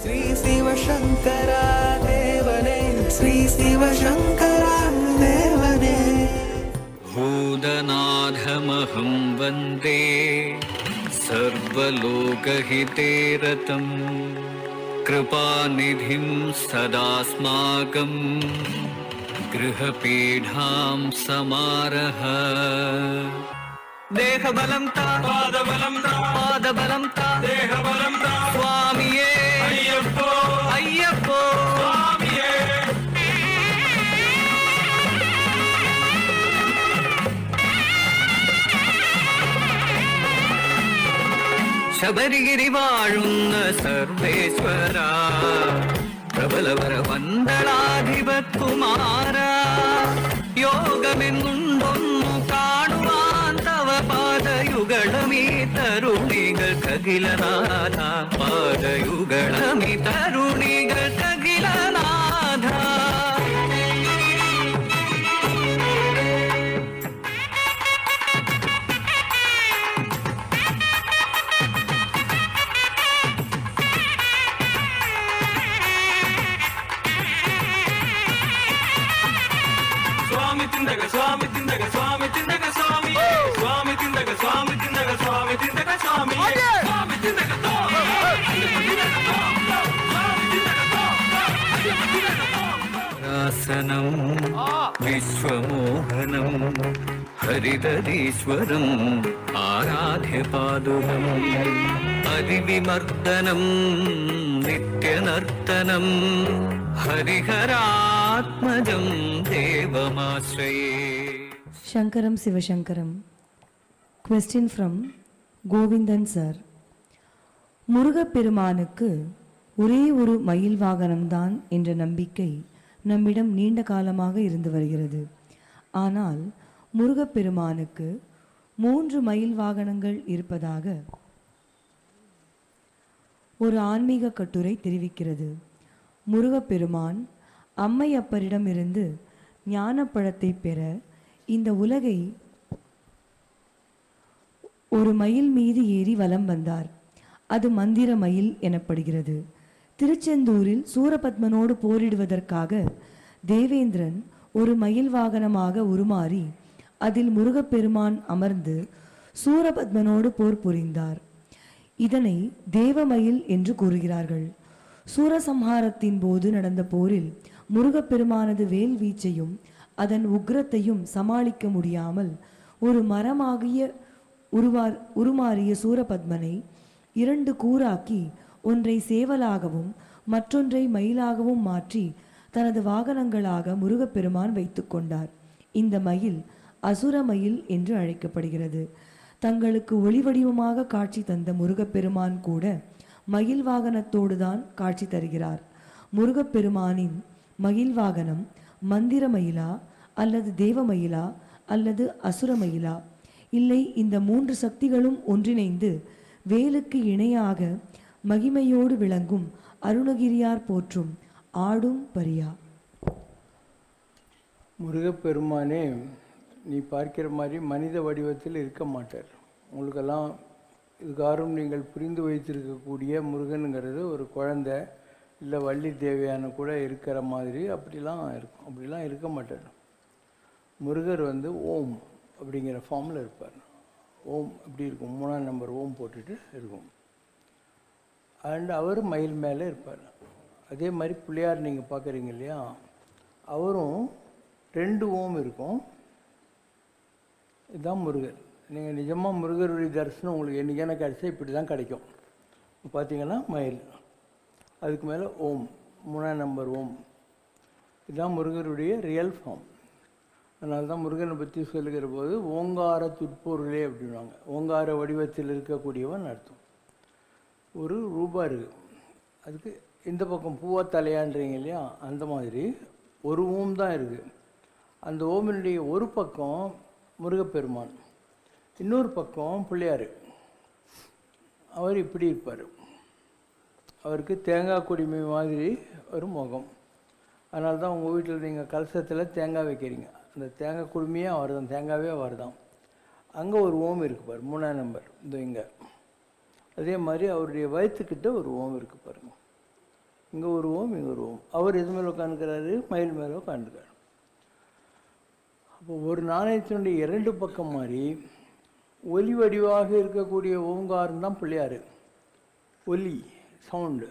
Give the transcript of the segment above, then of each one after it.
श्री शिवशंकरा देवने श्री शिवशंकरा देवने भूतनाथमहं वन्दे सर्वलोकहिते रतं कृपानिधिं सदास्माकं गृहपीठां समारः देहबलं ता पादबलं ता पादबलं ता देहबलं ता स्वामिये अय्यप्पो अय्यप्पो स्वामिये ശബരിഗിരി വാഴുന്ന സർവേശ്വര പ്രബലവര പന്തളാധിപകുമാര യോഗമെന്നുണ്ടൊന്നു കാണുവാൻ തവ പാദയുഗളമീ തരുണികൾക്കഖിലനാഥ പാദയുഗളമീ തരുണികൾക്കഖിലനാഥ Swami Tindaga Swami Tindaga Swami Swami Tindaga Swami Tindaga Swami Tindaga Swami Swami Tindaga रासनं विश्वमोहनं हरितरीश्वरं आराध्यपादुकम् अधिविमर्दनं नित्यनर्तनं हरिहरात्मजं देवमाश्रये. Shankaram Sivashankaram. Question from Govindan sir. முருகப்பெருமானுக்கு ஒரே ஒரு மயில் வாகனம்தான் என்ற நம்பிக்கை நம்மிடம் நீண்ட காலமாக இருந்து வருகிறது. ஆனால் முருகப்பெருமானுக்கு 3 மயில் வாகனங்கள் இருப்பதாக ஒரு ஆன்மீக கட்டுரை தெரிவிக்கிறது. முருகப்பெருமான் அம்மையப்பரிடமிருந்து ஞானப்பழத்தை பெற இந்த உலகை ஒரு மயில் மீது ஏறி வலம் வந்தார். அது மந்திர மயில் எனப்படுகிறது. திருச்செந்தூரில் சூரபத்மனோடு போரிடுவதற்காக தேவேந்திரன் ஒரு மயில் வாகனமாக உருமாறி அதில் முருகப்பெருமான் அமர்ந்து சூரபத்மனோடு போர் புரிந்தார். இதனை தேவமயில் என்று கூறுகிறார்கள். சூரசம்ஹாரத்தின் போது நடந்த போரில் முருகப்பெருமானது வேல் வீச்சையும் அதன் உக்ரத்தையும் சமாளிக்க முடியாமல் ஒரு மரமாகிய உருமாறிய சூரபத்மனை 2 கூறாக்கி ஒன்றை சேவலாகவும் மற்றொன்றை மயிலாகவும் மாற்றி தனது வாகனங்களாக முருகப்பெருமான் வைத்து கொண்டார். இந்த மயில் அசுர மயில் என்று அழைக்கப்படுகிறது. தங்களுக்கு ஒளி வடிவமாக காட்சி தந்த முருகப்பெருமான் கூட மயில் வாகனத்தோடு தான் காட்சி தருகிறார். முருகப்பெருமானின் மயில் வாகனம் மந்திர மயிலா அல்லது தேவமயிலா அல்லது அசுர மயிலா? இல்லை, இந்த 3 சக்திகளும் ஒன்றிணைந்து வேலுக்கு இணையாக மகிமையோடு விளங்கும் அருணகிரியார் போற்றும் ஆடும் பரியா. முருகப்பெருமானே நீ பார்க்கிற மாதிரி மனித வடிவத்தில் இருக்க மாட்டார். உங்களுக்கெல்லாம் இதுகாரும் நீங்கள் புரிந்து வைத்திருக்கக்கூடிய முருகனுங்கிறது ஒரு குழந்தை இல்லை வள்ளி தேவையான கூட இருக்கிற மாதிரி அப்படிலாம் இருக்கும். அப்படிலாம் இருக்க மாட்டார். முருகர் ஓம் அப்படிங்கிற ஃபார்மில் இருப்பார். ஓம் அப்படி இருக்கும், 3ஆம் நம்பர் ஓம் போட்டுட்டு இருக்கும். அண்ட் அவர் மயில் மேலே இருப்பார். அதே மாதிரி பிள்ளையார் நீங்கள் பார்க்குறீங்க இல்லையா, அவரும் 2 ஓம் இருக்கும். இதுதான் முருகர். நீங்கள் நிஜமாக முருகருடைய தரிசனம் உங்களுக்கு என்றைக்கான கிடைச்சா இப்படி தான் கிடைக்கும். பார்த்தீங்கன்னா மயில், அதுக்கு மேலே ஓம், 3ஆம் நம்பர் ஓம். இதுதான் முருகருடைய ரியல் ஃபார்ம். அதனால தான் முருகனை பற்றி சொல்லுகிற போது ஓங்கார துட்பொருளே அப்படின்வாங்க. ஓங்கார வடிவத்தில் இருக்கக்கூடியவன் அர்த்தம். ஒரு ரூபா இருக்குது, அதுக்கு இந்த பக்கம் பூவா தலையான்றீங்க இல்லையா, அந்த மாதிரி ஒரு ஓம் தான் இருக்குது. அந்த ஓமினுடைய ஒரு பக்கம் முருகப்பெருமான், இன்னொரு பக்கம் பிள்ளையார். அவர் இப்படி இருப்பார். அவருக்கு தேங்காய் குடிமை மாதிரி ஒரு முகம். அதனால தான் உங்கள் வீட்டில் நீங்கள் கலசத்தில் தேங்காய் வைக்கிறீங்க, அந்த தேங்காய் குடுமையே அவர் தான், தேங்காவே அவர் தான். அங்கே ஒரு ஓம் இருக்குது பாரு, 3ஆம் நம்பர் இந்த இங்கே. அதே மாதிரி அவருடைய வயிற்றுக்கிட்ட ஒரு ஓம் இருக்குது பாருங்க. இங்கே ஒரு ஓம், இங்கே ஒரு ஓம். அவர் எது மேலே உட்காந்துக்கிறாரு? மயில் மேலே உட்காந்துக்கிறார். அப்போ ஒரு நாணயத்தினுடைய 2 பக்கம் மாதிரி ஒலி வடிவாக இருக்கக்கூடிய ஓங்காரம் தான் பிள்ளையார். ஒலி சவுண்டு.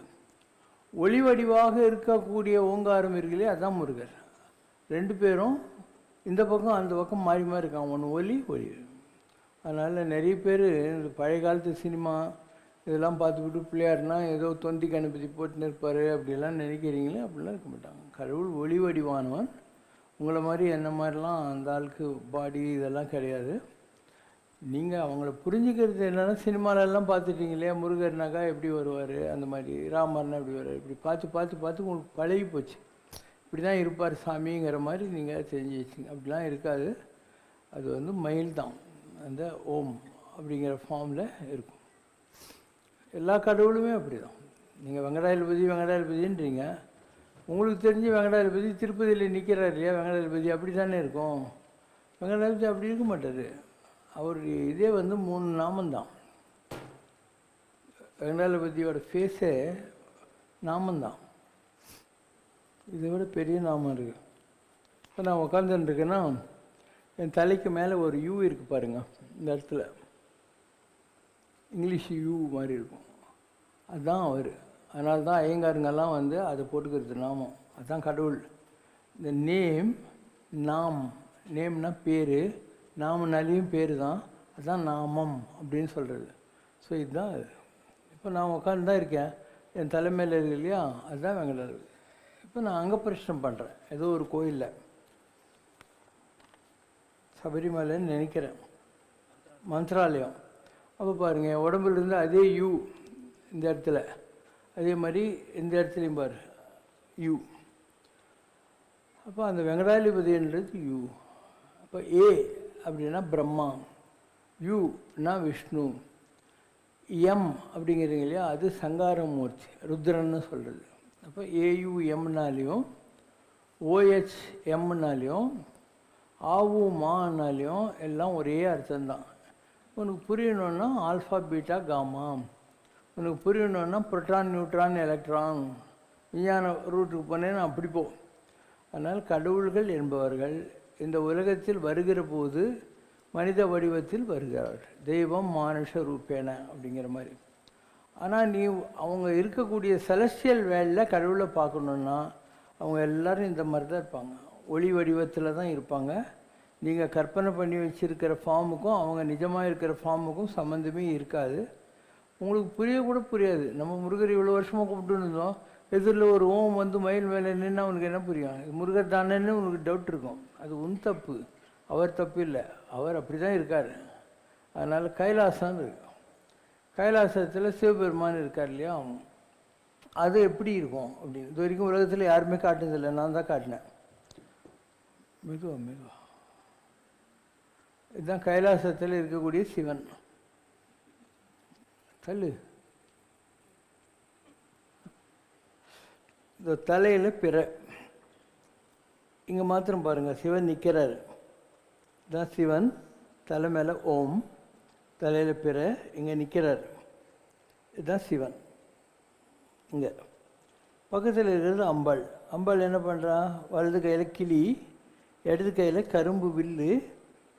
ஒளி வடிவாக இருக்கக்கூடிய ஓங்காரம் இருக்குல்லையே, அதுதான் முருகர். 2 பேரும் இந்த பக்கம் அந்த பக்கம் மாறி மாறி இருக்காங்க. ஒன்று ஒலி ஒளி. அதனால் நிறைய பேர் இந்த பழைய காலத்து சினிமா இதெல்லாம் பார்த்துக்கிட்டு பிள்ளையார்னா ஏதோ தொந்தி கணபதி போட்டுன்னு இருப்பார் அப்படிலாம் நினைக்கிறீங்களே, அப்படிலாம் இருக்க மாட்டாங்க. கடவுள் ஒளி வடிவானவன். உங்களை மாதிரி என்ன மாதிரிலாம் அந்த ஆளுக்கு பாடி இதெல்லாம் கிடையாது. நீங்கள் அவங்கள புரிஞ்சுக்கிறது என்னென்னா, சினிமாலெல்லாம் பார்த்துட்டீங்களே, முருகர்னாக்கா எப்படி வருவார், அந்த மாதிரி ராமர்னா எப்படி வருவார், இப்படி பார்த்து பார்த்து பார்த்து உங்களுக்கு பழகி போச்சு. இப்படி தான் இருப்பார் சாமிங்கிற மாதிரி நீங்கள் தெரிஞ்சு வச்சுங்க. அப்படிலாம் இருக்காது. அது வந்து மயில் தான், அந்த ஓம் அப்படிங்கிற ஃபார்மில் இருக்கும். எல்லா கடவுளுமே அப்படி தான். நீங்கள் வெங்கடாயலபதின்றீங்க. உங்களுக்கு தெரிஞ்சு வெங்கடாயலபதி திருப்பதியில் நிற்கிறார் இல்லையா, வெங்கடாயலபதி அப்படி தானே இருக்கும். வெங்கடாயலபதி அப்படி இருக்க மாட்டார். அவருடைய இதே வந்து 3 நாமந்தான். வெங்கடாயலபதியோட ஃபேஸே நாமந்தான். இதை விட பெரிய நாமம் இருக்குது. இப்போ நான் உட்காந்துருக்கேன்னா என் தலைக்கு மேலே ஒரு யூ இருக்குது பாருங்கள், இந்த இடத்துல இங்கிலீஷ் யூ மாதிரி இருக்கும். அதுதான் அவர். அதனால தான் ஐயங்காருங்கெல்லாம் வந்து அதை போட்டுக்கிறது நாமம். அதுதான் கடவுள். இந்த நேம், நாம், நேம்னா பேர், நாமனாலேயும் பேர் தான், அதுதான் நாமம் அப்படின்னு சொல்கிறது. ஸோ இதுதான் அது. இப்போ நான் உட்காந்து தான் இருக்கேன், என் தலைமையில் இருக்கு இல்லையா, அதுதான் வெங்கடாயலபதி. இப்போ நான் அங்கே பிரச்சனை பண்ணுறேன் ஏதோ ஒரு கோயிலில், சபரிமலைன்னு நினைக்கிறேன், மந்திராலயம். அப்போ பாருங்கள், என் உடம்புல இருந்து அதே யூ இந்த இடத்துல, அதே மாதிரி இந்த இடத்துலையும் பாரு யூ. அப்போ அந்த வெங்கடாயலபதின்றது யூ. அப்போ ஏ அப்படின்னா பிரம்மா, யூனா விஷ்ணு, எம் அப்படிங்கிறீங்க இல்லையா, அது சங்காரமூர்த்தி, ருத்ரன்னு சொல்கிறது. அப்போ ஏயுஎம்னாலையும் OHMனாலையும் ஆவுமானாலையும் எல்லாம் ஒரே அர்த்தம்தான். உனக்கு புரியணுன்னா ஆல்ஃபா பீட்டா காமா, உனக்கு புரியணுன்னா புரோட்டான் நியூட்ரான் எலக்ட்ரான், விஞ்ஞான ரூட்டுக்கு போனேன்னு அப்படி போ. அதனால் கடவுள்கள் என்பவர்கள் இந்த உலகத்தில் வருகிற போது மனித வடிவத்தில் வருகிறார், தெய்வம் மானுஷ ரூபேன அப்படிங்கிற மாதிரி. ஆனால் நீ அவங்க இருக்கக்கூடிய செலஸ்டியல் வேல்டில் கடவுளை பார்க்கணுன்னா அவங்க எல்லோரும் இந்த மாதிரி தான் இருப்பாங்க, ஒளி வடிவத்தில் தான் இருப்பாங்க. நீங்கள் கற்பனை பண்ணி வச்சுருக்கிற ஃபார்முக்கும் அவங்க நிஜமாக இருக்கிற ஃபார்முக்கும் சம்மந்தமே இருக்காது. உங்களுக்கு புரியக்கூட புரியாது. நம்ம முருகர் இவ்வளோ வருஷமாக கூப்பிட்டு இருந்தோம், எதிரில் ஒரு ஓம் வந்து மயில் மேலே நின்று அவனுக்கு என்ன புரியும், முருகர் தானேன்னு உனக்கு டவுட் இருக்கும். அது உன் தப்பு, அவர் தப்பு இல்லை, அவர் அப்படி தான் இருக்கார். அதனால் கைலாசம் இருக்கு, கைலாசத்தில் சிவபெருமான் இருக்கார் இல்லையா, அது எப்படி இருக்கும் அப்படின்னு இது வரைக்கும் உலகத்தில் யாருமே காட்டுனதில்லை, நான் தான் காட்டினேன். மெதுவா மெதுவா. இதுதான் கைலாசத்தில் இருக்கக்கூடிய சிவன். தள்ளு. இந்த தலையில் பிற, இங்கே மாத்திரம் பாருங்கள் சிவன் நிற்கிறார். இதுதான் சிவன், தலை மேலே ஓம், தலையில் பிற, இங்கே நிற்கிறார். இதுதான் சிவன். இங்கே பக்கத்தில் இருக்கிறது அம்பாள். அம்பாள் என்ன பண்ணுறா, வலது கையில் கிளி, இடது கையில் கரும்பு வில்லு,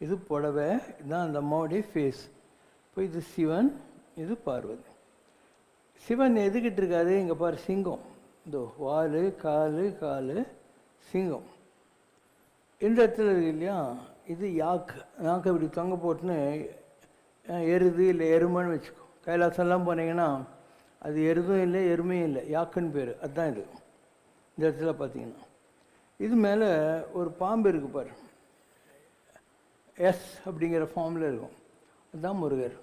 இது புடவை. இதுதான் அந்த அம்மாவுடைய ஃபேஸ். இப்போ இது சிவன், இது பார்வதி. சிவன் எதுக்கிட்டு இருக்காது, இங்கே பாரு சிங்கம், இதோ வால் கால் கால் சிங்கம். இந்த இடத்துல இருக்கு இல்லையா, இது யாக்கு, யாக்கு இப்படி தொங்க போட்டுன்னு எருது இல்லை எருமைன்னு வச்சுக்கோ. கைலாசம்லாம் போனீங்கன்னா அது எருதும் இல்லை எருமையும் இல்லை, யாக்குன்னு பேர். அதுதான் இது. இந்த இடத்துல பார்த்தீங்கன்னா இது மேலே ஒரு பாம்பு இருக்குது பாரு, எஸ் அப்படிங்கிற ஃபார்மில் இருக்கும். அதுதான் முருகர்.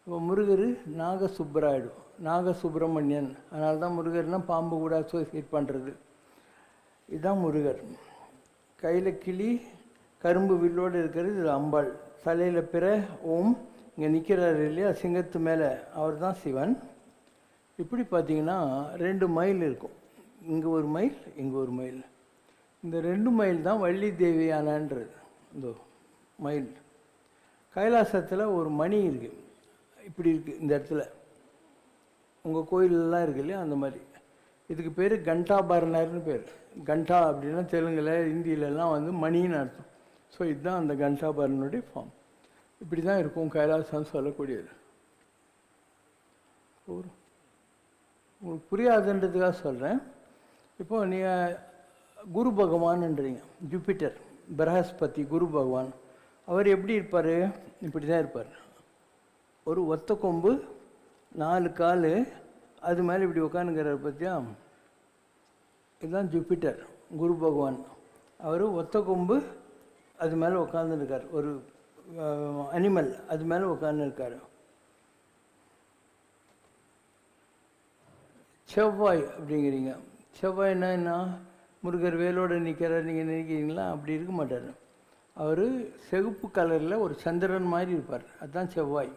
இப்போ முருகர் நாகசுப்ராயுடு, நாகசுப்ரமணியன். அதனால தான் முருகர்னால் பாம்பு கூட அசோசியேட் பண்ணுறது. இதுதான் முருகர். கையில் கிளி கரும்பு வில்லோடு இருக்கிறது இது அம்பாள். தலையில் பிற ஓம், இங்கே நிற்கிறாரு இல்லையா சிங்கத்து மேலே, அவர் தான் சிவன். இப்படி பார்த்தீங்கன்னா 2 மயில் இருக்கும், இங்கே ஒரு மயில் இங்கே ஒரு மயில். இந்த 2 மயில் தான் வள்ளி தேவியானன்றது. இந்த மயில் கைலாசத்தில் ஒரு மணி இருக்குது, இப்படி இருக்குது இந்த இடத்துல. உங்கள் கோயிலெலாம் இருக்கு இல்லையா அந்த மாதிரி. இதுக்கு பேர் கண்டாபரணர்னு பேர். கண்டா அப்படின்னா தெலுங்கில் இந்தியிலலாம் வந்து மணின்னு அர்த்தம். ஸோ இதுதான் அந்த கண்டாபரனுடைய ஃபார்ம். இப்படி தான் இருக்கும் கைலாசம் சொல்லக்கூடியது. உங்களுக்கு புரியாதுன்றதுக்காக சொல்கிறேன். இப்போ நீங்கள் குரு பகவான்ன்றீங்க, ஜூபிட்டர் பிரகஸ்பதி குரு பகவான். அவர் எப்படி இருப்பார்? இப்படி தான் இருப்பார். ஒரு ஒத்த கொம்பு, 4 கால், அது மேலே இப்படி உட்காந்துக்கிறார் பற்றியா? இதுதான் ஜூபிட்டர் குரு பகவான். அவர் ஒத்த கொம்பு, அது மேலே உட்காந்துருக்கார். ஒரு அனிமல் அது மேலே உட்காந்துருக்கார். செவ்வாய் அப்படிங்கிறீங்க. செவ்வாய்னா என்ன? முருகர் வேலோடு நிற்கிறார் நீங்கள் நினைக்கிறீங்களா? அப்படி இருக்க மாட்டார். அவர் செகுப்பு கலரில் ஒரு சந்திரன் மாதிரி இருப்பார். அதுதான் செவ்வாய்.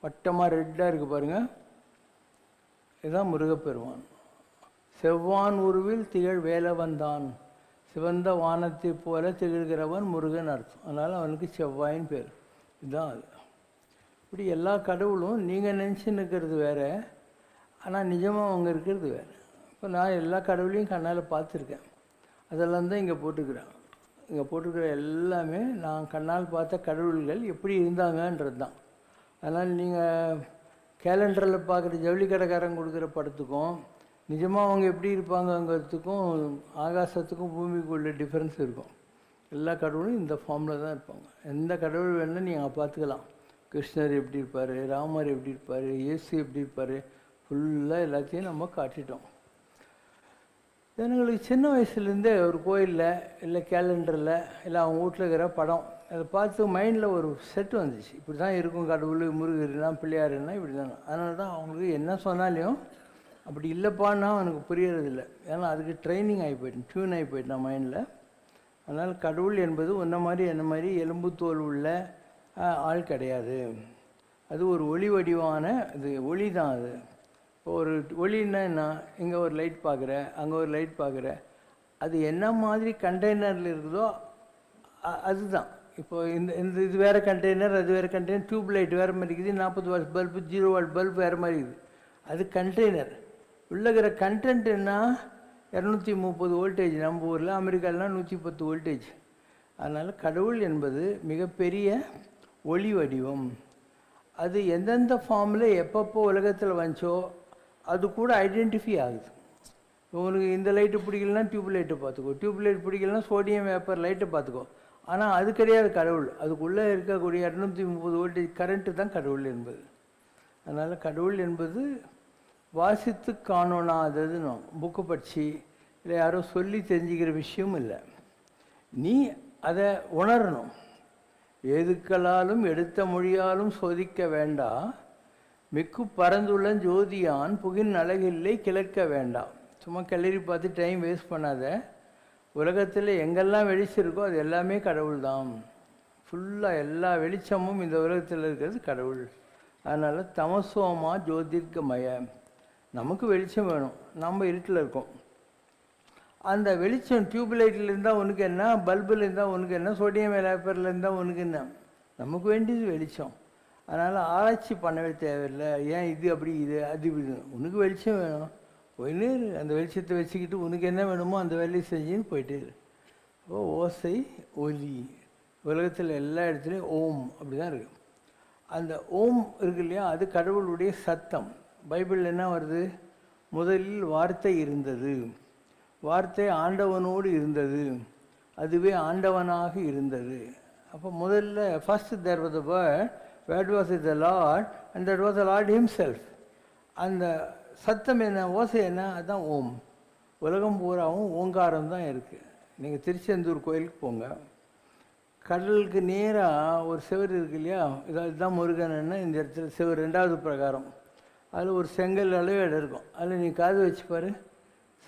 வட்டமாக ரெட்டாக இருக்குது பாருங்கள், இதுதான் முருகப்பெருமான். செவ்வான் உருவில் திகழ் வேலவன்தான், சிவந்த வானத்தை போல திகழ்கிறவன் முருகன் அர்த்தம். அதனால் அவனுக்கு செவ்வாயின்னு பேர். இதுதான் அது. இப்படி எல்லா கடவுளும் நீங்கள் நினச்சி நிற்கிறது வேறு, ஆனால் நிஜமாக அவங்க இருக்கிறது வேறு. இப்போ நான் எல்லா கடவுளையும் கண்ணால் பார்த்துருக்கேன். அதெல்லாம் தான் இங்கே போட்டுக்கிறேன். இங்கே போட்டுக்கிற எல்லாமே நான் கண்ணால் பார்த்த கடவுள்கள் எப்படி இருந்தாங்கன்றது தான். அதனால் நீங்கள் கேலண்டரில் பார்க்குற ஜவுளி கடைக்காரங்க கொடுக்குற படத்துக்கும் நிஜமாக அவங்க எப்படி இருப்பாங்கங்கிறதுக்கும் ஆகாசத்துக்கும் பூமிக்கும் உள்ள டிஃப்ரென்ஸ் இருக்கும். எல்லா கடவுளும் இந்த ஃபார்மில் தான் இருப்பாங்க. எந்த கடவுள் வேணும்னா நீங்கள் பார்த்துக்கலாம். கிருஷ்ணர் எப்படி இருப்பார், ராமர் எப்படி இருப்பார், இயேசு எப்படி இருப்பார், ஃபுல்லாக எல்லாத்தையும் நம்ம காட்டிட்டோம். எங்களுக்கு சின்ன வயசுலேருந்தே ஒரு கோயிலில் இல்லை கேலண்டரில் இல்லை அவங்க வீட்டில் இருக்கிற படம் அதை பார்த்து மைண்டில் ஒரு செட் வந்துச்சு. இப்படி தான் இருக்கும் கடவுள், முருகர்னா பிள்ளையாருன்னா இப்படி தான். அதனால தான் அவங்களுக்கு என்ன சொன்னாலையும் அப்படி இல்லைப்பான்னா அவனுக்கு புரியறதில்லை. ஏன்னா அதுக்கு ட்ரைனிங் ஆகி போயிட்டேன், டியூன் ஆகி போயிட்டேன் மைண்டில். அதனால் கடவுள் என்பது ஒன்றை மாதிரி என்ன மாதிரி எலும்பு தோல் உள்ள ஆள் கிடையாது. அது ஒரு ஒளி வடிவான இது, ஒளி தான் அது. இப்போ ஒரு ஒளின்னா என்ன? இங்கே ஒரு லைட் பார்க்குறேன், அங்கே ஒரு லைட் பார்க்குறேன், அது என்ன மாதிரி கண்டெய்னரில் இருக்குதோ அதுதான். இப்போ இந்த இது வேறு கண்டெய்னர், அது வேறு கண்டெய்னர், டியூப் லைட் வேறு மாதிரி இருக்குது, 40 வாட் பல்பு 0 வாட் பல்பு வேறு மாதிரி இருக்குது. அது கண்டெய்னர். உள்ளகிற கண்டென்ட் என்ன? 230 வோல்டேஜ். நம்ம ஊரில் அமெரிக்காலாம் 110 வோல்டேஜ். அதனால் கடவுள் என்பது மிகப்பெரிய ஒளி வடிவம். அது எந்தெந்த ஃபார்மில் எப்பப்போ உலகத்தில் வந்துச்சோ அது கூட ஐடென்டிஃபை ஆகுது. உனக்கு இந்த லைட்டு பிடிக்கலன்னா டியூப் லைட்டை பார்த்துக்கோ, டியூப் லைட் பிடிக்கலன்னா சோடியம் வேப்பர் லைட்டை பார்த்துக்கோ. ஆனால் அது கிடையாது கடவுள். அதுக்குள்ளே இருக்கக்கூடிய 230 வோல்டேஜ் கரண்ட்டு தான் கடவுள் என்பது. அதனால் கடவுள் என்பது வாசித்து காணோனாததுன்னு புக்கு படித்து இல்லை யாரோ சொல்லி தெரிஞ்சுக்கிற விஷயம் இல்லை. நீ அதை உணரணும். எதுக்களாலும் எடுத்த மொழியாலும் சோதிக்க வேண்டா, மிக்கு பறந்துள்ள ஜோதியான் புகின் அழகில்லை கிளக்க வேண்டாம். சும்மா கிளறி பார்த்து டைம் வேஸ்ட் பண்ணாத. உலகத்தில் எங்கெல்லாம் வெளிச்சிருக்கோ அது எல்லாமே கடவுள் தான். ஃபுல்லாக எல்லா வெளிச்சமும் இந்த உலகத்தில் இருக்கிறது கடவுள். அதனால் தமசோமா ஜோதிர்கமய, நமக்கு வெளிச்சம் வேணும், நம்ம இருட்டில் இருக்கோம். அந்த வெளிச்சம் டியூப்லைட்டில் இருந்தால் உனக்கு என்ன, பல்பில் இருந்தால் உனக்கு என்ன, சோடியம் வேப்பரில் இருந்தால் உனக்கு என்ன? நமக்கு வேண்டியது வெளிச்சம். அதனால் ஆராய்ச்சி பண்ணவே தேவையில்லை. ஏன் இது அப்படி இது அது இப்படி, உனக்கு வெளிச்சம் வேணும், போயின்னு அந்த வெளிச்சத்தை வச்சுக்கிட்டு உனக்கு என்ன வேணுமோ அந்த வேலையை செஞ்சுன்னு போயிட்டே இரு. ஓசை ஒலி உலகத்தில் எல்லா இடத்துலையும் ஓம் அப்படி தான் இருக்குது. அந்த ஓம் இருக்கு இல்லையா, அது கடவுளுடைய சத்தம். பைபிளில் என்ன வருது? முதலில் வார்த்தை இருந்தது, வார்த்தை ஆண்டவனோடு இருந்தது, அதுவே ஆண்டவனாக இருந்தது. அப்போ முதல்ல first there was the word, word was the lord and that was the lord himself. அந்த சத்தம் என்ன, ஓசை என்ன? அதுதான் ஓம். உலகம் பூராவும் ஓங்காரம் தான் இருக்குது. நீங்கள் திருச்செந்தூர் கோயிலுக்கு போங்க, கடலுக்கு நேராக ஒரு சிவர் இருக்கு இல்லையா, இதுதான் முருகன்னா இந்த இடத்துல சிவர் 2வது பிரகாரம். அதில் ஒரு செங்கல் அளவு இடம் இருக்கும். அதில் நீ காது வச்சு பாரு,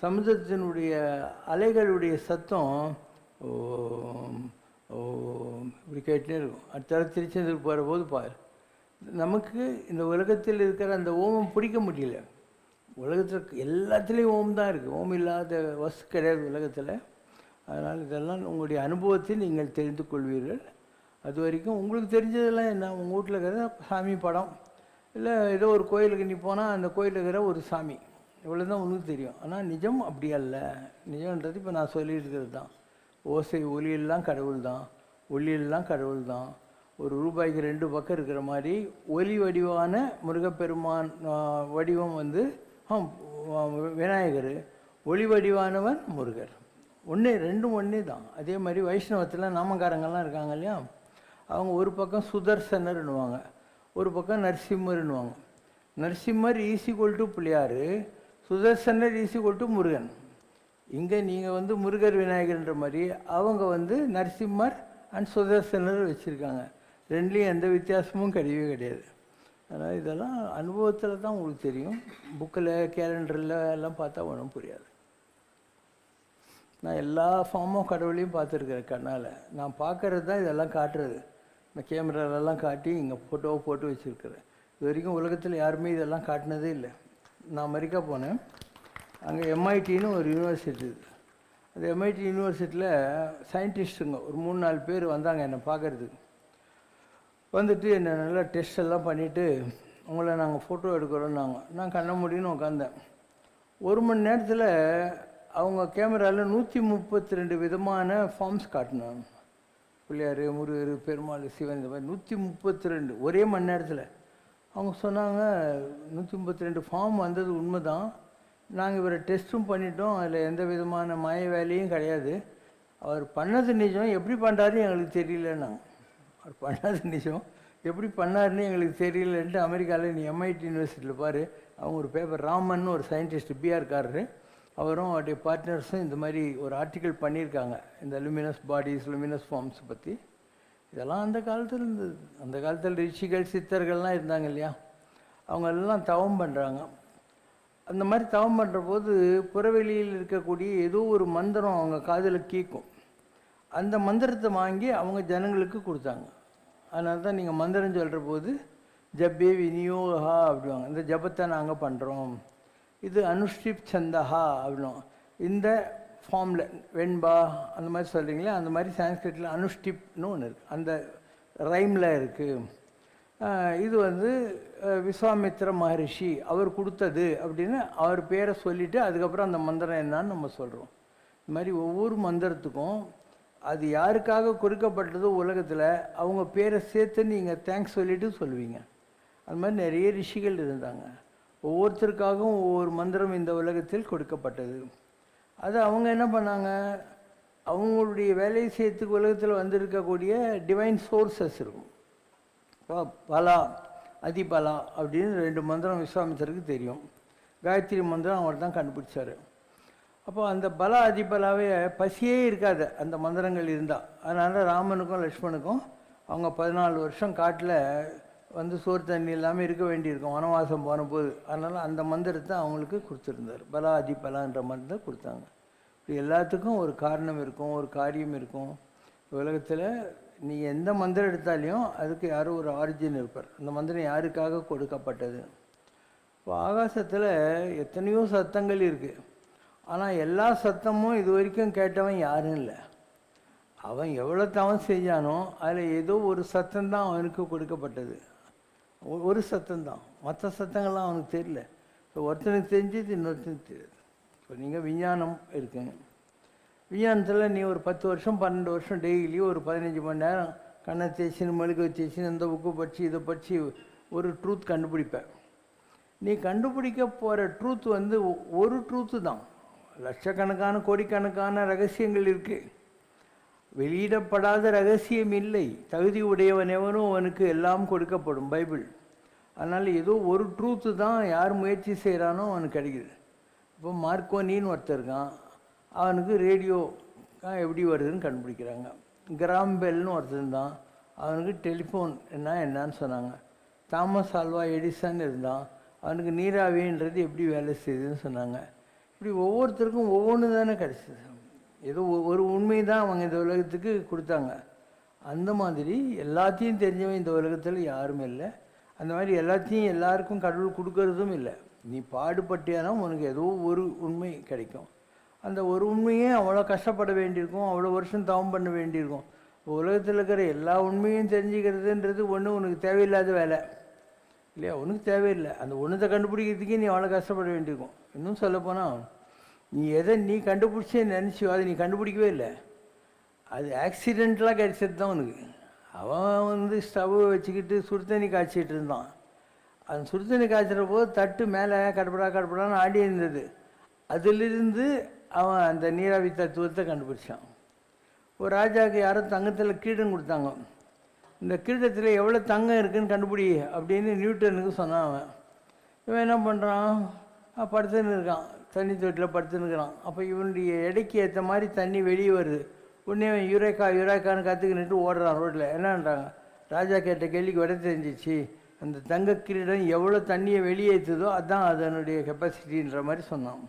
சமுத்திரத்தினுடைய அலைகளுடைய சத்தம் ஓம் ஓம் இப்படி கேட்டுனே இருக்கும். அடுத்த திருச்செந்தூர் போகிற போது பாரு. நமக்கு இந்த உலகத்தில் இருக்கிற அந்த ஓமம் பிடிக்க முடியல. உலகத்தில் எல்லாத்துலேயும் ஓம் தான் இருக்குது, ஓம் இல்லாத வஸ்து கிடையாது உலகத்தில். அதனால் இதெல்லாம் உங்களுடைய அனுபவத்தை நீங்கள் தெரிந்து கொள்வீர்கள். அது வரைக்கும் உங்களுக்கு தெரிஞ்சதெல்லாம் என்ன, உங்கள் வீட்டில் இருக்கிற சாமி படம், இல்லை ஏதோ ஒரு கோயிலுக்கு நீ போனால் அந்த கோயிலில் இருக்கிற ஒரு சாமி, இவ்வளோ தான் உனக்கு தெரியும். ஆனால் நிஜம் அப்படி அல்ல. நிஜம்ன்றது இப்போ நான் சொல்லியிருக்கிறது தான். ஓசை ஒலியெல்லாம் கடவுள் தான், ஒளியெல்லாம் கடவுள் தான். ஒரு ரூபாய்க்கு 2 பக்கம் இருக்கிற மாதிரி ஒலி வடிவான முருகப்பெருமான் வடிவம் வந்து விநாயகர், ஒளி வடிவானவன் முருகர். ரெண்டும் ஒன்றே தான். அதே மாதிரி வைஷ்ணவத்தில் நாமக்காரங்கள்லாம் இருக்காங்க இல்லையா, அவங்க ஒரு பக்கம் சுதர்சனர்னுவாங்க, ஒரு பக்கம் நரசிம்மர்னுவாங்க. Narasimhar is equal to Pillaiyar, Sudarshanar is equal to Murugan. இங்கே நீங்கள் வந்து முருகர் விநாயகர்ன்ற மாதிரி அவங்க வந்து நரசிம்மர் அண்ட் சுதர்சனர் வச்சுருக்காங்க. ரெண்டுலேயும் எந்த வித்தியாசமும் கிடையவே கிடையாது. அதனால் இதெல்லாம் அனுபவத்தில் தான் உங்களுக்கு தெரியும். புக்கில் கேலண்டரில் எல்லாம் பார்த்தா ஒன்றும் புரியாது. நான் எல்லா ஃபார்மும் கடவுளையும் பார்த்துருக்கேன் கண்ணால். நான் பார்க்கறது தான் இதெல்லாம் காட்டுறது. இந்த கேமராலெல்லாம் காட்டி இங்கே ஃபோட்டோவை போட்டு வச்சுருக்கிறேன். இது வரைக்கும் உலகத்தில் யாருமே இதெல்லாம் காட்டினதே இல்லை. நான் அமெரிக்கா போனேன். அங்கே எம்ஐடின்னு ஒரு யூனிவர்சிட்டி இருக்குது. அந்த எம்ஐடி யூனிவர்சிட்டியில் சயின்டிஸ்ட்டுங்க ஒரு 3-4 பேர் வந்தாங்க என்னை பார்க்குறதுக்கு. வந்துட்டு என்னை நல்லா டெஸ்ட் எல்லாம் பண்ணிவிட்டு உங்களை நாங்கள் ஃபோட்டோ எடுக்கிறோன்னாங்க. நான் கண்ண முடியும்னு உட்காந்தேன். 1 மணி நேரத்தில் அவங்க கேமராவில் 132 விதமான ஃபார்ம்ஸ் காட்டினாங்க. பிள்ளையார், முருகர், பெருமாள், சிவன், இந்த மாதிரி 132 ஒரே மணி நேரத்தில். அவங்க சொன்னாங்க 132 ஃபார்ம் வந்தது உண்மை தான், நாங்கள் இவரை டெஸ்ட்டும் பண்ணிட்டோம், அதில் எந்த விதமான மாய வேலையும் கிடையாது, அவர் பண்ணது நிஜம், எப்படி பண்ணுறாருன்னு எங்களுக்கு தெரியலன்னாங்க. அவர் பண்ணது நிஜம், எப்படி பண்ணாருன்னு எங்களுக்கு தெரியலன்ட்டு அமெரிக்காவில் நீ எம்ஐடி யூனிவர்சிட்டியில் பாரு, அவங்க ஒரு பேப்பர், ராமன் ஒரு சயின்டிஸ்ட் பிஆர்காரரு, அவரும் அவருடைய பார்ட்னர்ஸும் இந்த மாதிரி ஒரு ஆர்டிக்கல் பண்ணியிருக்காங்க இந்த லூமினஸ் பாடிஸ், லூமினஸ் ஃபார்ம்ஸ் பற்றி. இதெல்லாம் அந்த காலத்தில் இருந்தது. அந்த காலத்தில் ரிஷிகள், சித்தர்கள்லாம் இருந்தாங்க இல்லையா, அவங்க எல்லாம் தவம் பண்ணுறாங்க. அந்த மாதிரி தவம் பண்ணுற போது புறவெளியில் இருக்கக்கூடிய ஏதோ ஒரு மந்திரம் அவங்க காதில் கேட்கும். அந்த மந்திரத்தை வாங்கி அவங்க ஜனங்களுக்கு கொடுத்தாங்க. அதனால தான் நீங்கள் மந்திரம் சொல்கிற போது ஜப்பே விநியோகா அப்படிவாங்க. இந்த ஜபத்தை நாங்கள் பண்ணுறோம், இது அனுஷ்டிப் சந்தஹா அப்படின்னும். இந்த ஃபார்மில் வெண்பா அந்த மாதிரி சொல்கிறீங்களே, அந்த மாதிரி சான்ஸ்கிரிட்டில் அனுஷ்டிப்னு ஒன்று இருக்குது, அந்த ரைமில் இருக்குது. இது வந்து விஸ்வாமித்ர மகரிஷி அவர் கொடுத்தது அப்படின்னு அவர் பேரை சொல்லிவிட்டு அதுக்கப்புறம் அந்த மந்திரம் என்னான்னு நம்ம சொல்கிறோம். இந்த மாதிரி ஒவ்வொரு மந்திரத்துக்கும் அது யாருக்காக கொடுக்கப்பட்டதோ உலகத்தில் அவங்க பேரை சேர்த்து நீங்கள் தேங்க்ஸ் சொல்லிவிட்டு சொல்லுவீங்க. அது மாதிரி நிறைய ரிஷிகள் இருந்தாங்க. ஒவ்வொருத்தருக்காகவும் ஒவ்வொரு மந்திரம் இந்த உலகத்தில் கொடுக்கப்பட்டது. அது அவங்க என்ன பண்ணாங்க, அவங்களுடைய வேலையை செய்யறதுக்கு உலகத்தில் வந்திருக்கக்கூடிய டிவைன் சோர்ஸஸ் இருக்கும். பலா, அதிபலா அப்படின்னு 2 மந்திரம் விஸ்வாமித்தருக்கு தெரியும். காயத்ரி மந்திரம் அவர் தான் கண்டுபிடிச்சார். அப்போ அந்த பலா அதிபலாவே பசியே இருக்காது அந்த மந்திரங்கள் இருந்தால். அதனால் ராமனுக்கும் லக்ஷ்மணுக்கும் அவங்க 14 வருஷம் காட்டில் வந்து சோறு தண்ணி இல்லாமல் இருக்க வேண்டியிருக்கும் வனவாசம் போன போது. அதனால் அந்த மந்திரத்தை அவங்களுக்கு கொடுத்துருந்தார். பலா அதிபலான்ற மந்திரத்தை கொடுத்தாங்க. இப்படி எல்லாத்துக்கும் ஒரு காரணம் இருக்கும், ஒரு காரியம் இருக்கும். உலகத்தில் நீங்கள் எந்த மந்திரம் எடுத்தாலையும் அதுக்கு யாரோ ஒரு ஆரிஜின் இருப்பார். அந்த மந்திரம் யாருக்காக கொடுக்கப்பட்டது. இப்போ ஆகாசத்தில் எத்தனையோ சத்தங்கள் இருக்குது. ஆனால் எல்லா சத்தமும் இது வரைக்கும் கேட்டவன் யாரும் இல்லை. அவன் எவ்வளோ தவம் செஞ்சானோ அதில் ஏதோ ஒரு சத்தம்தான் அவனுக்கு கொடுக்கப்பட்டது. ஒரு சத்தம்தான், மற்ற சத்தங்கள்லாம் அவனுக்கு தெரியல. இப்போ ஒருத்தனுக்கு தெரிஞ்சது இன்னொருத்தனுக்கு தெரியாது. இப்போ நீங்கள் விஞ்ஞானம் இருக்குங்க, விஞ்ஞானத்தில் நீ ஒரு 10 வருஷம் 12 வருஷம் டெய்லி ஒரு 15 மணி நேரம் கண்ணை தேய்ச்சின்னு மெழுகு தேய்ச்சின்னு இந்த புக்கு படித்து இதை படித்து ஒரு ட்ரூத் கண்டுபிடிப்பேன். நீ கண்டுபிடிக்க போகிற ட்ரூத் வந்து ஒரு ட்ரூத்து தான். லட்சக்கணக்கான கோடிக்கணக்கான ரகசியங்கள் இருக்குது. வெளியிடப்படாத ரகசியம் இல்லை. தகுதி உடையவன் எவனும் அவனுக்கு எல்லாம் கொடுக்கப்படும் பைபிள். அதனால் ஏதோ ஒரு ட்ரூத்து தான் யார் முயற்சி செய்கிறானோ அவனுக்கு கிடைக்குது. இப்போ மார்க்கோனின்னு ஒருத்தர் இருக்கான், அவனுக்கு ரேடியோ எப்படி வருதுன்னு கண்டுபிடிக்கிறாங்க. கிராம்பெல்னு ஒருத்தர் தான், அவனுக்கு டெலிஃபோன் என்னன்னு சொன்னாங்க. தாமஸ் ஆல்வா எடிசன் இருந்தான், அவனுக்கு நீராவின்றது எப்படி வேலை செய்யுதுன்னு சொன்னாங்க. இப்படி ஒவ்வொருத்தருக்கும் ஒவ்வொன்று தானே கிடச்சிது. ஏதோ ஒரு உண்மை தான் அவங்க இந்த உலகத்துக்கு கொடுத்தாங்க. அந்த மாதிரி எல்லாத்தையும் தெரிஞ்சவன் இந்த உலகத்தில் யாருமே இல்லை. அந்த மாதிரி எல்லாத்தையும் எல்லாருக்கும் கடவுள் கொடுக்கறதும் இல்லை. நீ பாடுபட்டியானா உனக்கு ஏதோ ஒரு உண்மை கிடைக்கும். அந்த ஒரு உண்மையே அவ்வளோ கஷ்டப்பட வேண்டியிருக்கும், அவ்வளோ வருஷம் தவம் பண்ண வேண்டியிருக்கும். இப்போ உலகத்தில் இருக்கிற எல்லா உண்மையும் தெரிஞ்சுக்கிறதுன்றது ஒன்று உனக்கு தேவையில்லாத வேலை. இல்லையா? உனக்கு தேவையில்லை. அந்த ஒன்றத்தை கண்டுபிடிக்கிறதுக்கே நீ அவ்வளோ கஷ்டப்பட வேண்டியிருக்கும். இன்னும் சொல்லப்போனால் நீ எதை நீ கண்டுபிடிச்சே நினச்சியோ அதை நீ கண்டுபிடிக்கவே இல்லை. அது ஆக்சிடெண்ட்லாம் கிடச்சது தான் உனக்கு. அவன் வந்து ஸ்டவ்வை வச்சுக்கிட்டு சுடு தண்ணி காய்ச்சிட்டு இருந்தான். அந்த சுடு தண்ணி காய்ச்சிற போது தட்டு மேலே கடப்படான்னு ஆடி இருந்தது. அதிலிருந்து அவன் அந்த நீராவி தத்துவத்தை கண்டுபிடிச்சான். ஒரு ராஜாவுக்கு யாரும் தங்கத்தில் கிரீடம் கொடுத்தாங்க. இந்த கிரீடத்தில் எவ்வளோ தங்கம் இருக்குதுன்னு கண்டுபிடி அப்படின்னு நியூட்டனுக்கு சொன்னான். இவன் என்ன பண்ணுறான், படுத்துன்னு இருக்கான், தண்ணி தொட்டில் படுத்துன்னு இருக்கிறான். அப்போ இவனுடைய எடைக்கு ஏற்ற மாதிரி தண்ணி வெளியே வருது. உடனே அவன் யுரேக்கான்னு கற்றுக்கிட்டு ஓடுறான் ரோட்டில். என்னன்றாங்க, ராஜா கேட்ட கேள்விக்கு விட தெரிஞ்சிச்சு. அந்த தங்க கிரீடம் எவ்வளோ தண்ணியை வெளியேற்றுதோ அதுதான் அதனுடைய கெப்பாசிட்டின்ற மாதிரி சொன்னான்.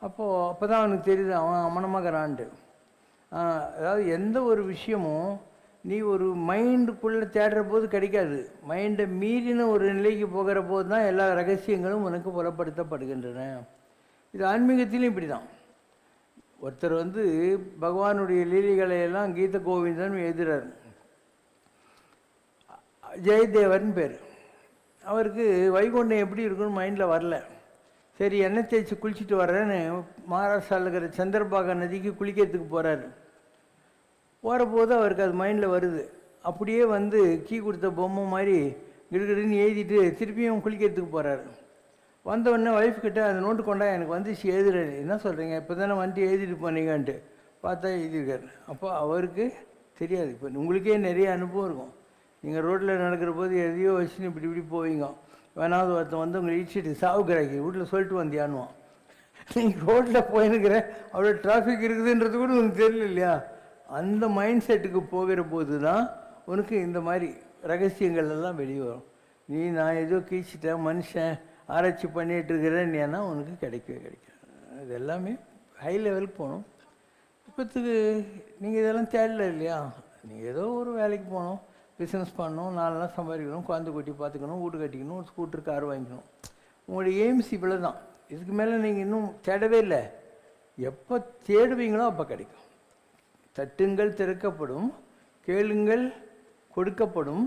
அப்போ தான் அவனுக்கு தெரியுது அவன் அமனமாகறான்ட்டு. அதாவது எந்த ஒரு விஷயமும் நீ ஒரு மைண்டுக்குள்ளே தேடுற போது கிடைக்காது. மைண்டை மீறின ஒரு நிலைக்கு போகிற போது தான் எல்லா ரகசியங்களும் உனக்கு புலப்படுத்தப்படுகின்றன. இது ஆன்மீகத்திலும் இப்படி தான். ஒருத்தர் வந்து பகவானுடைய லீலைகளை எல்லாம் கீத கோவிந்தன் எழுதுறார். ஜெயதேவர்னு பேர். அவருக்கு வைகுண்டம் எப்படி இருக்குன்னு மைண்டில் வரல. சரி எண்ணெய் தேய்ச்சி குளிச்சுட்டு வர்றேன்னு மகாராஷ்டிராவில் இருக்கிற சந்திரபாகா நதிக்கு குளிக்கிறதுக்கு போகிறாரு. போகிற போது அவருக்கு அது மைண்டில் வருது. அப்படியே வந்து கீ கொடுத்த பொம்மை மாதிரி கிடுகிடுன்னு எழுதிட்டு திருப்பியும் குளிக்கிறதுக்கு போகிறாரு. வந்தவுடனே ஒய்ஃப் கிட்ட அந்த நோட்டு கொண்டா எனக்கு வந்துச்சு எழுதுறாரு. என்ன சொல்கிறீங்க, இப்போ தானே வந்துட்டு எழுதிட்டு போனீங்கன்ட்டு பார்த்தா எழுதியிருக்காரு. அப்போ அவருக்கு தெரியாது. இப்போ உங்களுக்கே நிறைய அனுபவம் இருக்கும். நீங்கள் ரோட்டில் நடக்கிற போது எதையோ வச்சுன்னு இப்படி போவீங்க. வேணாவது ஒருத்தன் வந்து உங்களை இடிச்சிட்டு சாவுக்கிறாக்கி வீட்டில் சொல்லிட்டு வந்தியானுவான். நீங்கள் ரோட்டில் போயிருக்கிற அவ்வளோ டிராஃபிக் இருக்குதுன்றது கூட உனக்கு தெரியல இல்லையா? அந்த மைண்ட் செட்டுக்கு போகிற போது தான் உனக்கு இந்த மாதிரி ரகசியங்கள் எல்லாம் வெளியே வரும். நான் ஏதோ கீழ்ச்சிட்டேன் மனுஷன் ஆராய்ச்சி பண்ணிகிட்டு இருக்கிறேன்னா உனக்கு கிடைக்காது. இது எல்லாமே ஹை லெவலுக்கு போகணும். இப்போத்துக்கு நீங்கள் இதெல்லாம் தேடல இல்லையா? நீங்கள் ஏதோ ஒரு வேலைக்கு போகணும், பிஸ்னஸ் பண்ணணும், 4 நாள் சம்பாதிக்கணும், குழந்தை குட்டி பார்த்துக்கணும், வீடு கட்டிக்கணும், ஒரு ஸ்கூட்டர் கார் வாங்கிக்கணும். உங்களுடைய எய்ம்ஸ் இவ்வளோ தான். இதுக்கு மேலே நீங்கள் இன்னும் தேடவே இல்லை. எப்போ தேடுவீங்களோ அப்போ கிடைக்கும். தட்டுங்கள் திறக்கப்படும், கேளுங்கள் கொடுக்கப்படும்,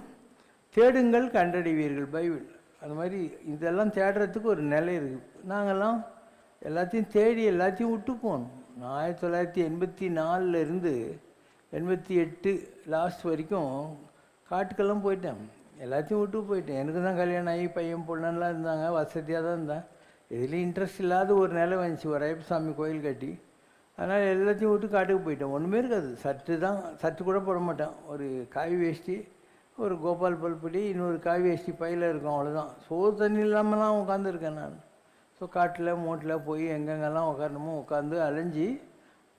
தேடுங்கள் கண்டடைவீர்கள், பைபிள். அந்த மாதிரி இதெல்லாம் தேடுறதுக்கு ஒரு நிலை இருக்குது. நாங்கள்லாம் எல்லாத்தையும் தேடி எல்லாத்தையும் விட்டு போகணும். நான் 1984 88 லாஸ்ட் வரைக்கும் காட்டுக்கெல்லாம் போயிட்டேன். எல்லாத்தையும் விட்டு போயிட்டேன். எனக்கு தான் கல்யாணம் ஆகி பையன் பொண்ணெல்லாம் இருந்தாங்க, வசதியாக தான் இருந்தேன். எதுலேயும் இன்ட்ரெஸ்ட் இல்லாத ஒரு நிலை வந்துச்சு, ஒரு ஐயப்ப சாமி கோயில் கட்டி. அதனால் எல்லாத்தையும் விட்டு காட்டுக்கு போயிட்டேன். ஒன்றுமே இருக்காது. சட்டு கூட போட மாட்டேன். ஒரு காய் வேஷ்டி, ஒரு கோபால் பல்படி, இன்னொரு காய் வேஷ்டி பையில் இருக்கும், அவ்வளோதான். சோறு தண்ணி இல்லாமலாம் உட்காந்துருக்கேன் நான். ஸோ காட்டில் மூட்டில் போய் எங்கெங்கெல்லாம் உட்காரணுமோ உட்காந்து அலைஞ்சி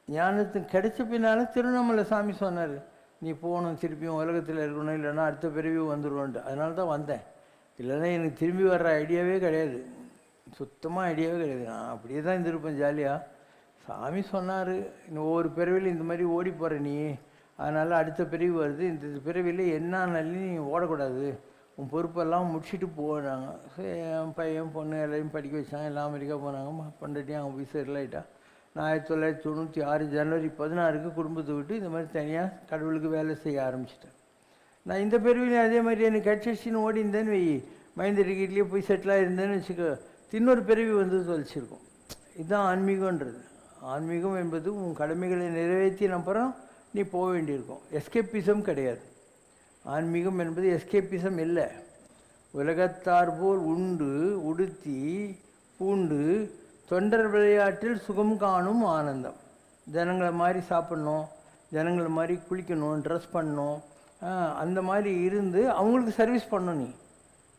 ஞானத்துக்கு கிடைச்ச பின்னால் திருவண்ணாமலை சாமி சொன்னார், நீ போகணும், திருப்பியும் உலகத்தில் இருக்கணும், இல்லைன்னா அடுத்த பிறவி வந்துடுவோன்ட்டு. அதனால தான் வந்தேன். இல்லைன்னா எனக்கு திரும்பி வர்ற ஐடியாவே கிடையாது, சுத்தமாக ஐடியாவே கிடையாது. நான் அப்படியே தான் இருந்திருப்பேன் ஜாலியாக. சாமி சொன்னார், இன்னும் ஒவ்வொரு பிறவியில் இந்த மாதிரி ஓடி போகிற நீ, அதனால் அடுத்த பிறவி வருது, இந்த பிறவியில் என்ன நல்லி நீ ஓடக்கூடாது, உன் பொறுப்பெல்லாம் முடிச்சுட்டு போனாங்க. என் பையன் பொண்ணு எல்லாரையும் படிக்க வச்சாங்க, எல்லாம் அமெரிக்கா போனாங்க. பண்டாட்டியும் அவங்க போய் செட்டில் ஆகிட்டா. நான் 1996 ஜனவரி 16 குடும்பத்தை விட்டு இந்த மாதிரி தனியாக கடவுளுக்கு வேலை செய்ய ஆரம்பிச்சிட்டேன். நான் இந்த பிறவிலையும் அதே மாதிரி எனக்கு கட்சின்னு ஓடி இருந்தேன்னு வை, மைந்தடி வீட்லேயே போய் செட்டிலாக இருந்தேன்னு வச்சுக்க, இன்னொரு பிறவி வந்து தொலைச்சிருக்கும். இதுதான் ஆன்மீகன்றது. ஆன்மீகம் என்பது உன் கடமைகளை நிறைவேற்றின அப்புறம் நீ போக வேண்டியிருக்கும். எஸ்கேப்பிசம் கிடையாது. ஆன்மீகம் என்பது எஸ்கேப்பிசம் இல்லை. உலகத்தார் போல் உண்டு உடுத்தி பூண்டு தொண்டர் விளையாட்டில் சுகம் காணும் ஆனந்தம். ஜனங்களை மாதிரி சாப்பிட்ணும், ஜனங்களை மாதிரி குளிக்கணும், ட்ரெஸ் பண்ணணும், அந்த மாதிரி இருந்து அவங்களுக்கு சர்வீஸ் பண்ணணும். நீ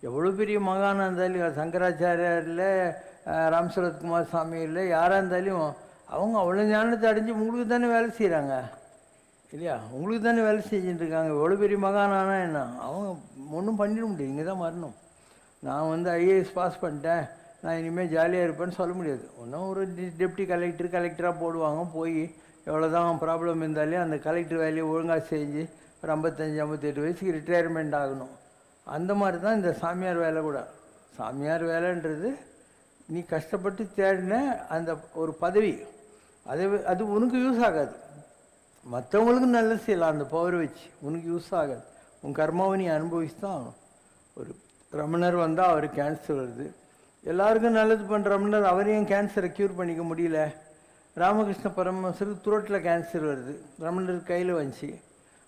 எவ்வளோ பெரிய மகானாக இருந்தாலும், சங்கராச்சாரியார் இல்லை, ராம் சரத்குமார் சாமி இல்லை, யாராக இருந்தாலும் அவங்க அவ்வளோ ஞானத்தை அடைஞ்சு உங்களுக்கு தானே வேலை செய்கிறாங்க இல்லையா? உங்களுக்கு தானே வேலை செஞ்சுட்டு இருக்காங்க. எவ்வளோ பெரிய மகானானா என்ன, அவங்க ஒன்றும் பண்ணிட முடியாது. இங்கே தான் வரணும். நான் வந்து ஐஏஎஸ் பாஸ் பண்ணிட்டேன், நான் இனிமேல் ஜாலியாக இருப்பேன்னு சொல்ல முடியாது. ஒன்றும் ஒரு டெப்டி கலெக்டராக போடுவாங்க. போய் எவ்வளோ தான் ப்ராப்ளம் இருந்தாலும் அந்த கலெக்டர் வேலையை ஒழுங்காக செஞ்சு ஒரு 55-58 வயசுக்கு ரிட்டையர்மெண்ட் ஆகணும். அந்த மாதிரி தான் இந்த சாமியார் வேலை கூட. சாமியார் வேலைன்றது நீ கஷ்டப்பட்டு தேடின அந்த ஒரு பதவி, அது உனக்கு யூஸ் ஆகாது. மற்றவங்களுக்கு நல்லது செய்யலாம் அந்த பவர் வச்சு, உனக்கு யூஸ் ஆகாது. உன் கர்மாவை நீ அனுபவிச்சு தான் ஆகணும். ஒரு ரமணர் வந்தால் அவருக்கு கேன்சர் வருது. எல்லாருக்கும் நல்லது பண்ணுற ரமணர் அவரையும் கேன்சரை க்யூர் பண்ணிக்க முடியல. ராமகிருஷ்ண பரமஹம்சருக்கு த்ரோட்டில் கேன்சர் வருது, ரமணருக்கு கையில் வந்துச்சு,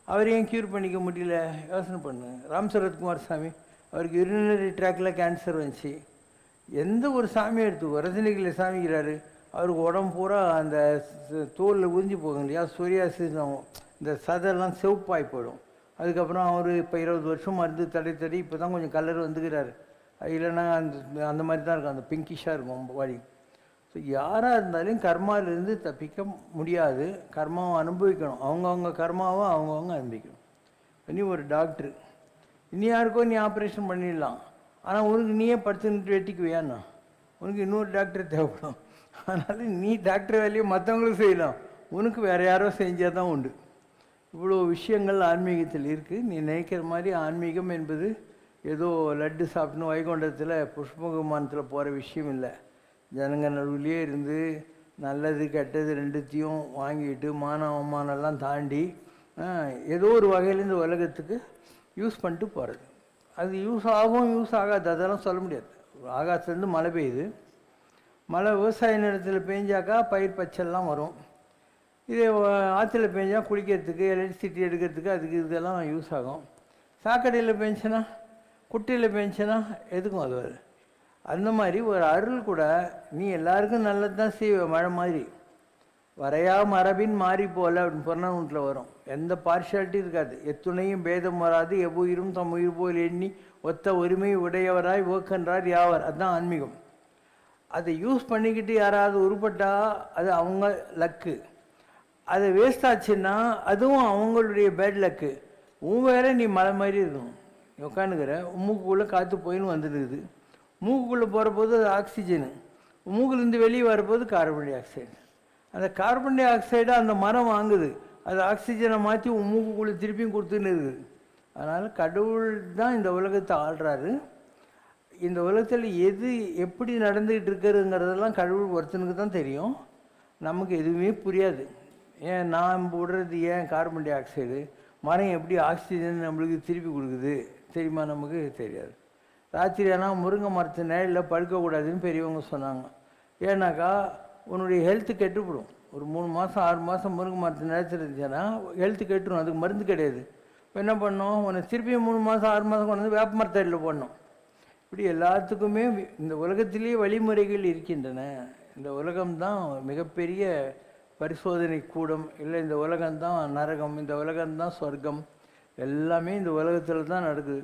அவரையும் க்யூர் பண்ணிக்க முடியல. யோசனை பண்ணு. ராம் சரத்குமார் சாமி அவருக்கு யூரினரி ட்ராக்கில் கேன்சர் வந்துச்சு. எந்த ஒரு சாமியை எடுத்துக்கோ, ரஜினிகில சாமிக்கிறாரு, அவருக்கு உடம்பு பூரா அந்த தோலில் உறிஞ்சி போகும் இல்லையா, சொரியாசிஸ் ஆகும், இந்த சதெல்லாம் செவப்பாகி போயிடும். அதுக்கப்புறம் அவர் இப்போ 20 வருஷம் மருந்து தடை இப்போ தான் கொஞ்சம் கலர் வந்துக்கிறாரு. இல்லைன்னா அந்த மாதிரி தான் இருக்கும், அந்த பிங்கிஷாக இருக்கும் பாடி. ஸோ யாராக இருந்தாலும் கர்மாவிலேருந்து தப்பிக்க முடியாது, கர்மாவை அனுபவிக்கணும். அவங்கவுங்க கர்மாவை அவங்கவுங்க அனுபவிக்கணும். நீ ஒரு டாக்டரு, இனி யாருக்கோ நீ ஆப்ரேஷன் பண்ணிடலாம், ஆனால் உனக்கு நீயே படுத்துக்கிட்டு வெட்டிக்குவியாண்ணா, உனக்கு இன்னொரு டாக்டர் தேவைப்படும். அதனால் நீ டாக்டர் வேலையை மற்றவங்களுக்கு செய்யலாம், உனக்கு வேறு யாரோ செஞ்சால் தான் உண்டு. இவ்வளோ விஷயங்கள் ஆன்மீகத்தில் இருக்குது. நீ நினைக்கிற மாதிரி ஆன்மீகம் என்பது ஏதோ லட்டு சாப்பிட்ணும் வைகுண்டத்தில் புஷ்ப விமானத்தில் போகிற விஷயம் இல்லை. ஜனங்க நடுவிலே இருந்து நல்லது கெட்டது ரெண்டுத்தையும் வாங்கிட்டு மான அவமானம்லாம் தாண்டி ஏதோ ஒரு வகையில் இந்த உலகத்துக்கு யூஸ் பண்ணிட்டு போகிறது. அது யூஸ் ஆகும் யூஸ் ஆகாது அதெல்லாம் சொல்ல முடியாது. ஆகாசத்துலேருந்து மழை பெய்யுது, மழை விவசாய நிலத்தில் பெஞ்சாக்கா பயிர் பச்செல்லாம் வரும். இதே ஆற்றுல பெஞ்சால் குளிக்கிறதுக்கு எலக்ட்ரிசிட்டி எடுக்கிறதுக்கு அதுக்கு இதெல்லாம் யூஸ் ஆகும். சாக்கடையில் பெஞ்சுன்னா குட்டையில் பெஞ்சுன்னா எதுக்கும் அது வரும். அந்த மாதிரி ஒரு அருள் கூட நீ எல்லாருக்கும் நல்லது தான் செய்வ. மழை மாதிரி வரையா மரபின் மாறி போல அப்படின்னு புறநானூற்றில் வரும். எந்த பார்ஷியாலிட்டி இருக்காது, எத்துணையும் பேதம் வராது, எவ்வுயிரும் தம் உயிர் போல் எண்ணி ஒத்த உரிமை உடையவராய் ஓக்கன்றார் யாவர். அதுதான் ஆன்மீகம். அதை யூஸ் பண்ணிக்கிட்டு யாராவது உருப்பட்டா அது அவங்க லக்கு, அதை வேஸ்ட் ஆச்சுன்னா அதுவும் அவங்களுடைய பேட் லக்கு. உன் வேற நீ மழை மாதிரி இருக்கணும். நீ உட்காந்துக்கிற மூக்குக்குள்ளே காற்று போயின்னு வந்துடுது, மூக்குக்குள்ளே போகிற போது அது ஆக்சிஜனு, மூக்குலேருந்து வெளியே வரப்போது கார்பன் டை ஆக்சைடு. அந்த கார்பன் டை ஆக்சைடை அந்த மரம் வாங்குது, அது ஆக்சிஜனை மாற்றி உன் மூக்குக்குள்ளே திருப்பியும் கொடுத்துன்னு இருக்குது. அதனால் கடவுள் தான் இந்த உலகத்தை ஆள்றாரு. இந்த உலகத்தில் எது எப்படி நடந்துக்கிட்டு இருக்குதுங்கிறதெல்லாம் கடவுள் ஒருத்தனுக்கு தான் தெரியும், நமக்கு எதுவுமே புரியாது. ஏன் நாம் விடுறது ஏன் கார்பன் டை ஆக்சைடு, மரம் எப்படி ஆக்சிஜன் நம்மளுக்கு திருப்பி கொடுக்குது தெரியுமா, நமக்கு தெரியாது. ராத்திரி ஆனால் முருங்கை மரத்து நிழலில் படுக்கக்கூடாதுன்னு பெரியவங்க சொன்னாங்க. ஏன்னாக்கா உன்னுடைய ஹெல்த்து கெட்டுப்படும். ஒரு 3 மாதம் 6 மாதம் முருங்கை மரத்து நிலத்தில் இருந்துச்சுன்னா ஹெல்த்து கெட்டுரும், அதுக்கு மருந்து கிடையாது. இப்போ என்ன பண்ணோம், உன்னை திருப்பியும் 3 மாதம் 6 மாதம் கொண்டு வந்து வேப்ப மரத்தடியில் போடணும். இப்படி எல்லாத்துக்குமே இந்த உலகத்திலேயே வழிமுறைகள் இருக்கின்றன. இந்த உலகம்தான் மிகப்பெரிய பரிசோதனை கூடம். இல்லை இந்த உலகம்தான் நரகம், இந்த உலகம்தான் சொர்க்கம், எல்லாமே இந்த உலகத்தில் தான் நடக்குது.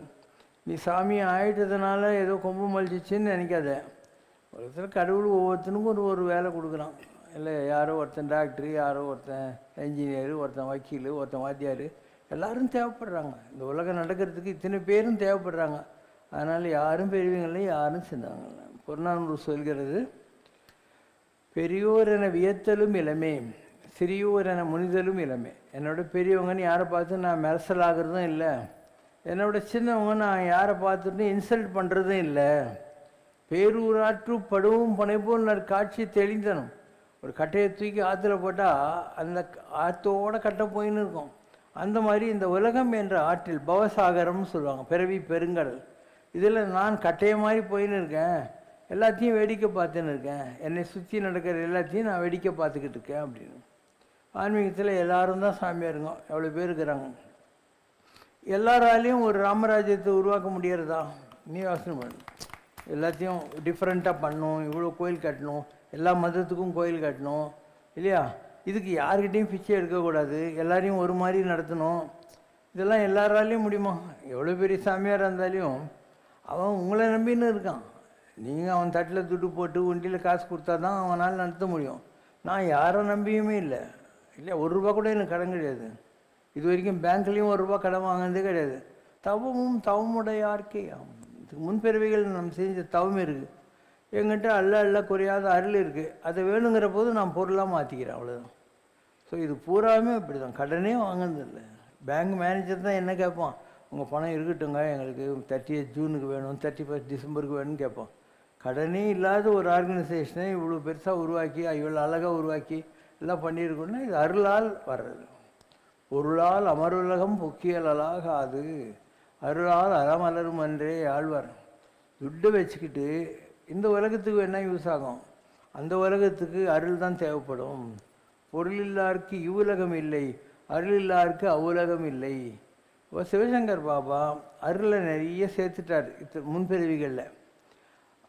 நீ சாமி ஆயிட்டதுனால ஏதோ கொம்பு மலிச்சிச்சின்னு நினைக்காத. உலகத்தில் கடவுள் ஒவ்வொருத்தனுக்கும் ஒரு வேலை கொடுக்குறான். இல்லை யாரோ ஒருத்தன் டாக்டரு, யாரோ ஒருத்தன் என்ஜினியரு, ஒருத்தன் வக்கீல், ஒருத்தன் வாத்தியார், எல்லோரும் தேவைப்படுறாங்க. இந்த உலகம் நடக்கிறதுக்கு இத்தனை பேரும் தேவைப்படுறாங்க. அதனால் யாரும் பெரியவங்களே யாரும் சின்னவங்கள. புறநானூறு சொல்கிறது, பெரியோர் என வியத்தலும் இளமே, சிறியோர் என முனிதலும் இளமே. என்னோட பெரியவங்கன்னு யாரை பார்த்து நான் மெரசல் ஆகிறதும் இல்லை, என்னோட சின்னவங்க நான் யாரை பார்த்துட்டு இன்சல்ட் பண்ணுறதும் இல்லை. பேரூராற்று படுவும் பனைபோல் காட்சி தெளிந்தனும். ஒரு கட்டையை தூக்கி ஆற்றுல போட்டால் அந்த ஆற்றோட கட்டை போயின்னு இருக்கும். அந்த மாதிரி இந்த உலகம் என்ற ஆற்றில் பவசாகரம்னு சொல்லுவாங்க, பிறவி பெருங்கடல். இதில் நான் கட்டையை மாதிரி போயின்னு இருக்கேன், எல்லாத்தையும் வேடிக்கை பார்த்துன்னு இருக்கேன், என்னை சுற்றி நடக்கிற எல்லாத்தையும் நான் வேடிக்கை பார்த்துக்கிட்டு இருக்கேன் அப்படின்னு. ஆன்மீகத்தில் எல்லாரும் தான் சாமியாக இருக்கோம். எவ்வளோ பேர் இருக்கிறாங்க. எல்லாராலையும் ஒரு ராமராஜ்யத்தை உருவாக்க முடியறதா? நீ யோசனை பண்ணு. எல்லாத்தையும் டிஃப்ரெண்ட்டாக பண்ணணும், இவ்வளோ கோயில் கட்டணும், எல்லா மதத்துக்கும் கோயில் கட்டணும் இல்லையா? இதுக்கு யார்கிட்டையும் பிச்சை எடுக்கக்கூடாது, எல்லாரையும் ஒரு மாதிரி நடத்தணும். இதெல்லாம் எல்லாராலையும் முடியுமா? எவ்வளோ பெரிய சாமியார் இருந்தாலையும் அவன் உங்களை நம்பின்னு இருக்கான். நீங்கள் அவன் தட்டில் துட்டு போட்டு உண்டியில் காசு கொடுத்தா தான் அவனால் நடத்த முடியும். நான் யாரை நம்பியுமே இல்லை இல்லையா? ₹1 கூட எனக்கு கடன் கிடையாது. இது வரைக்கும் பேங்க்லேயும் ₹1 கடன் வாங்கினதே கிடையாது. தவமும் தவமுடையார்க்கே. இதுக்கு முன்பிறவைகள் நம்ம செஞ்ச தவம் இருக்குது. எங்கிட்ட அல்ல குறையாத அருள் இருக்குது. அதை வேணுங்கிற போது நான் பொருளாக மாற்றிக்கிறேன், அவ்வளோதான். ஸோ இது பூராமே இப்படி தான். கடனே வாங்கினதில்லை. பேங்க் மேனேஜர் தான் என்ன கேட்பான், உங்கள் பணம் இருக்கட்டுங்க, எங்களுக்கு 30th ஜூனுக்கு வேணும், 31st டிசம்பருக்கு வேணும்னு கேட்பான். கடனே இல்லாத ஒரு ஆர்கனைசேஷனை இவ்வளோ பெருசாக உருவாக்கி இவ்வளோ அழகாக உருவாக்கி எல்லாம் பண்ணியிருக்கோன்னா இது அருளால் வர்றது. பொருளால் அமருலகம் பொக்கியலாகாது, அருளால் அறமலரும் அன்றே ஆழ்வார். துட்டை வச்சுக்கிட்டு இந்த உலகத்துக்கு என்ன யூஸ் ஆகும்? அந்த உலகத்துக்கு அருள் தான் தேவைப்படும். பொருள் இல்லாருக்கு இவ்வுலகம் இல்லை, அருள் இல்லாருக்கு அவ்வுலகம் இல்லை. இப்போ சிவசங்கர் பாபா அருளை நிறைய சேர்த்துட்டார் முன்பிறவிகளில்.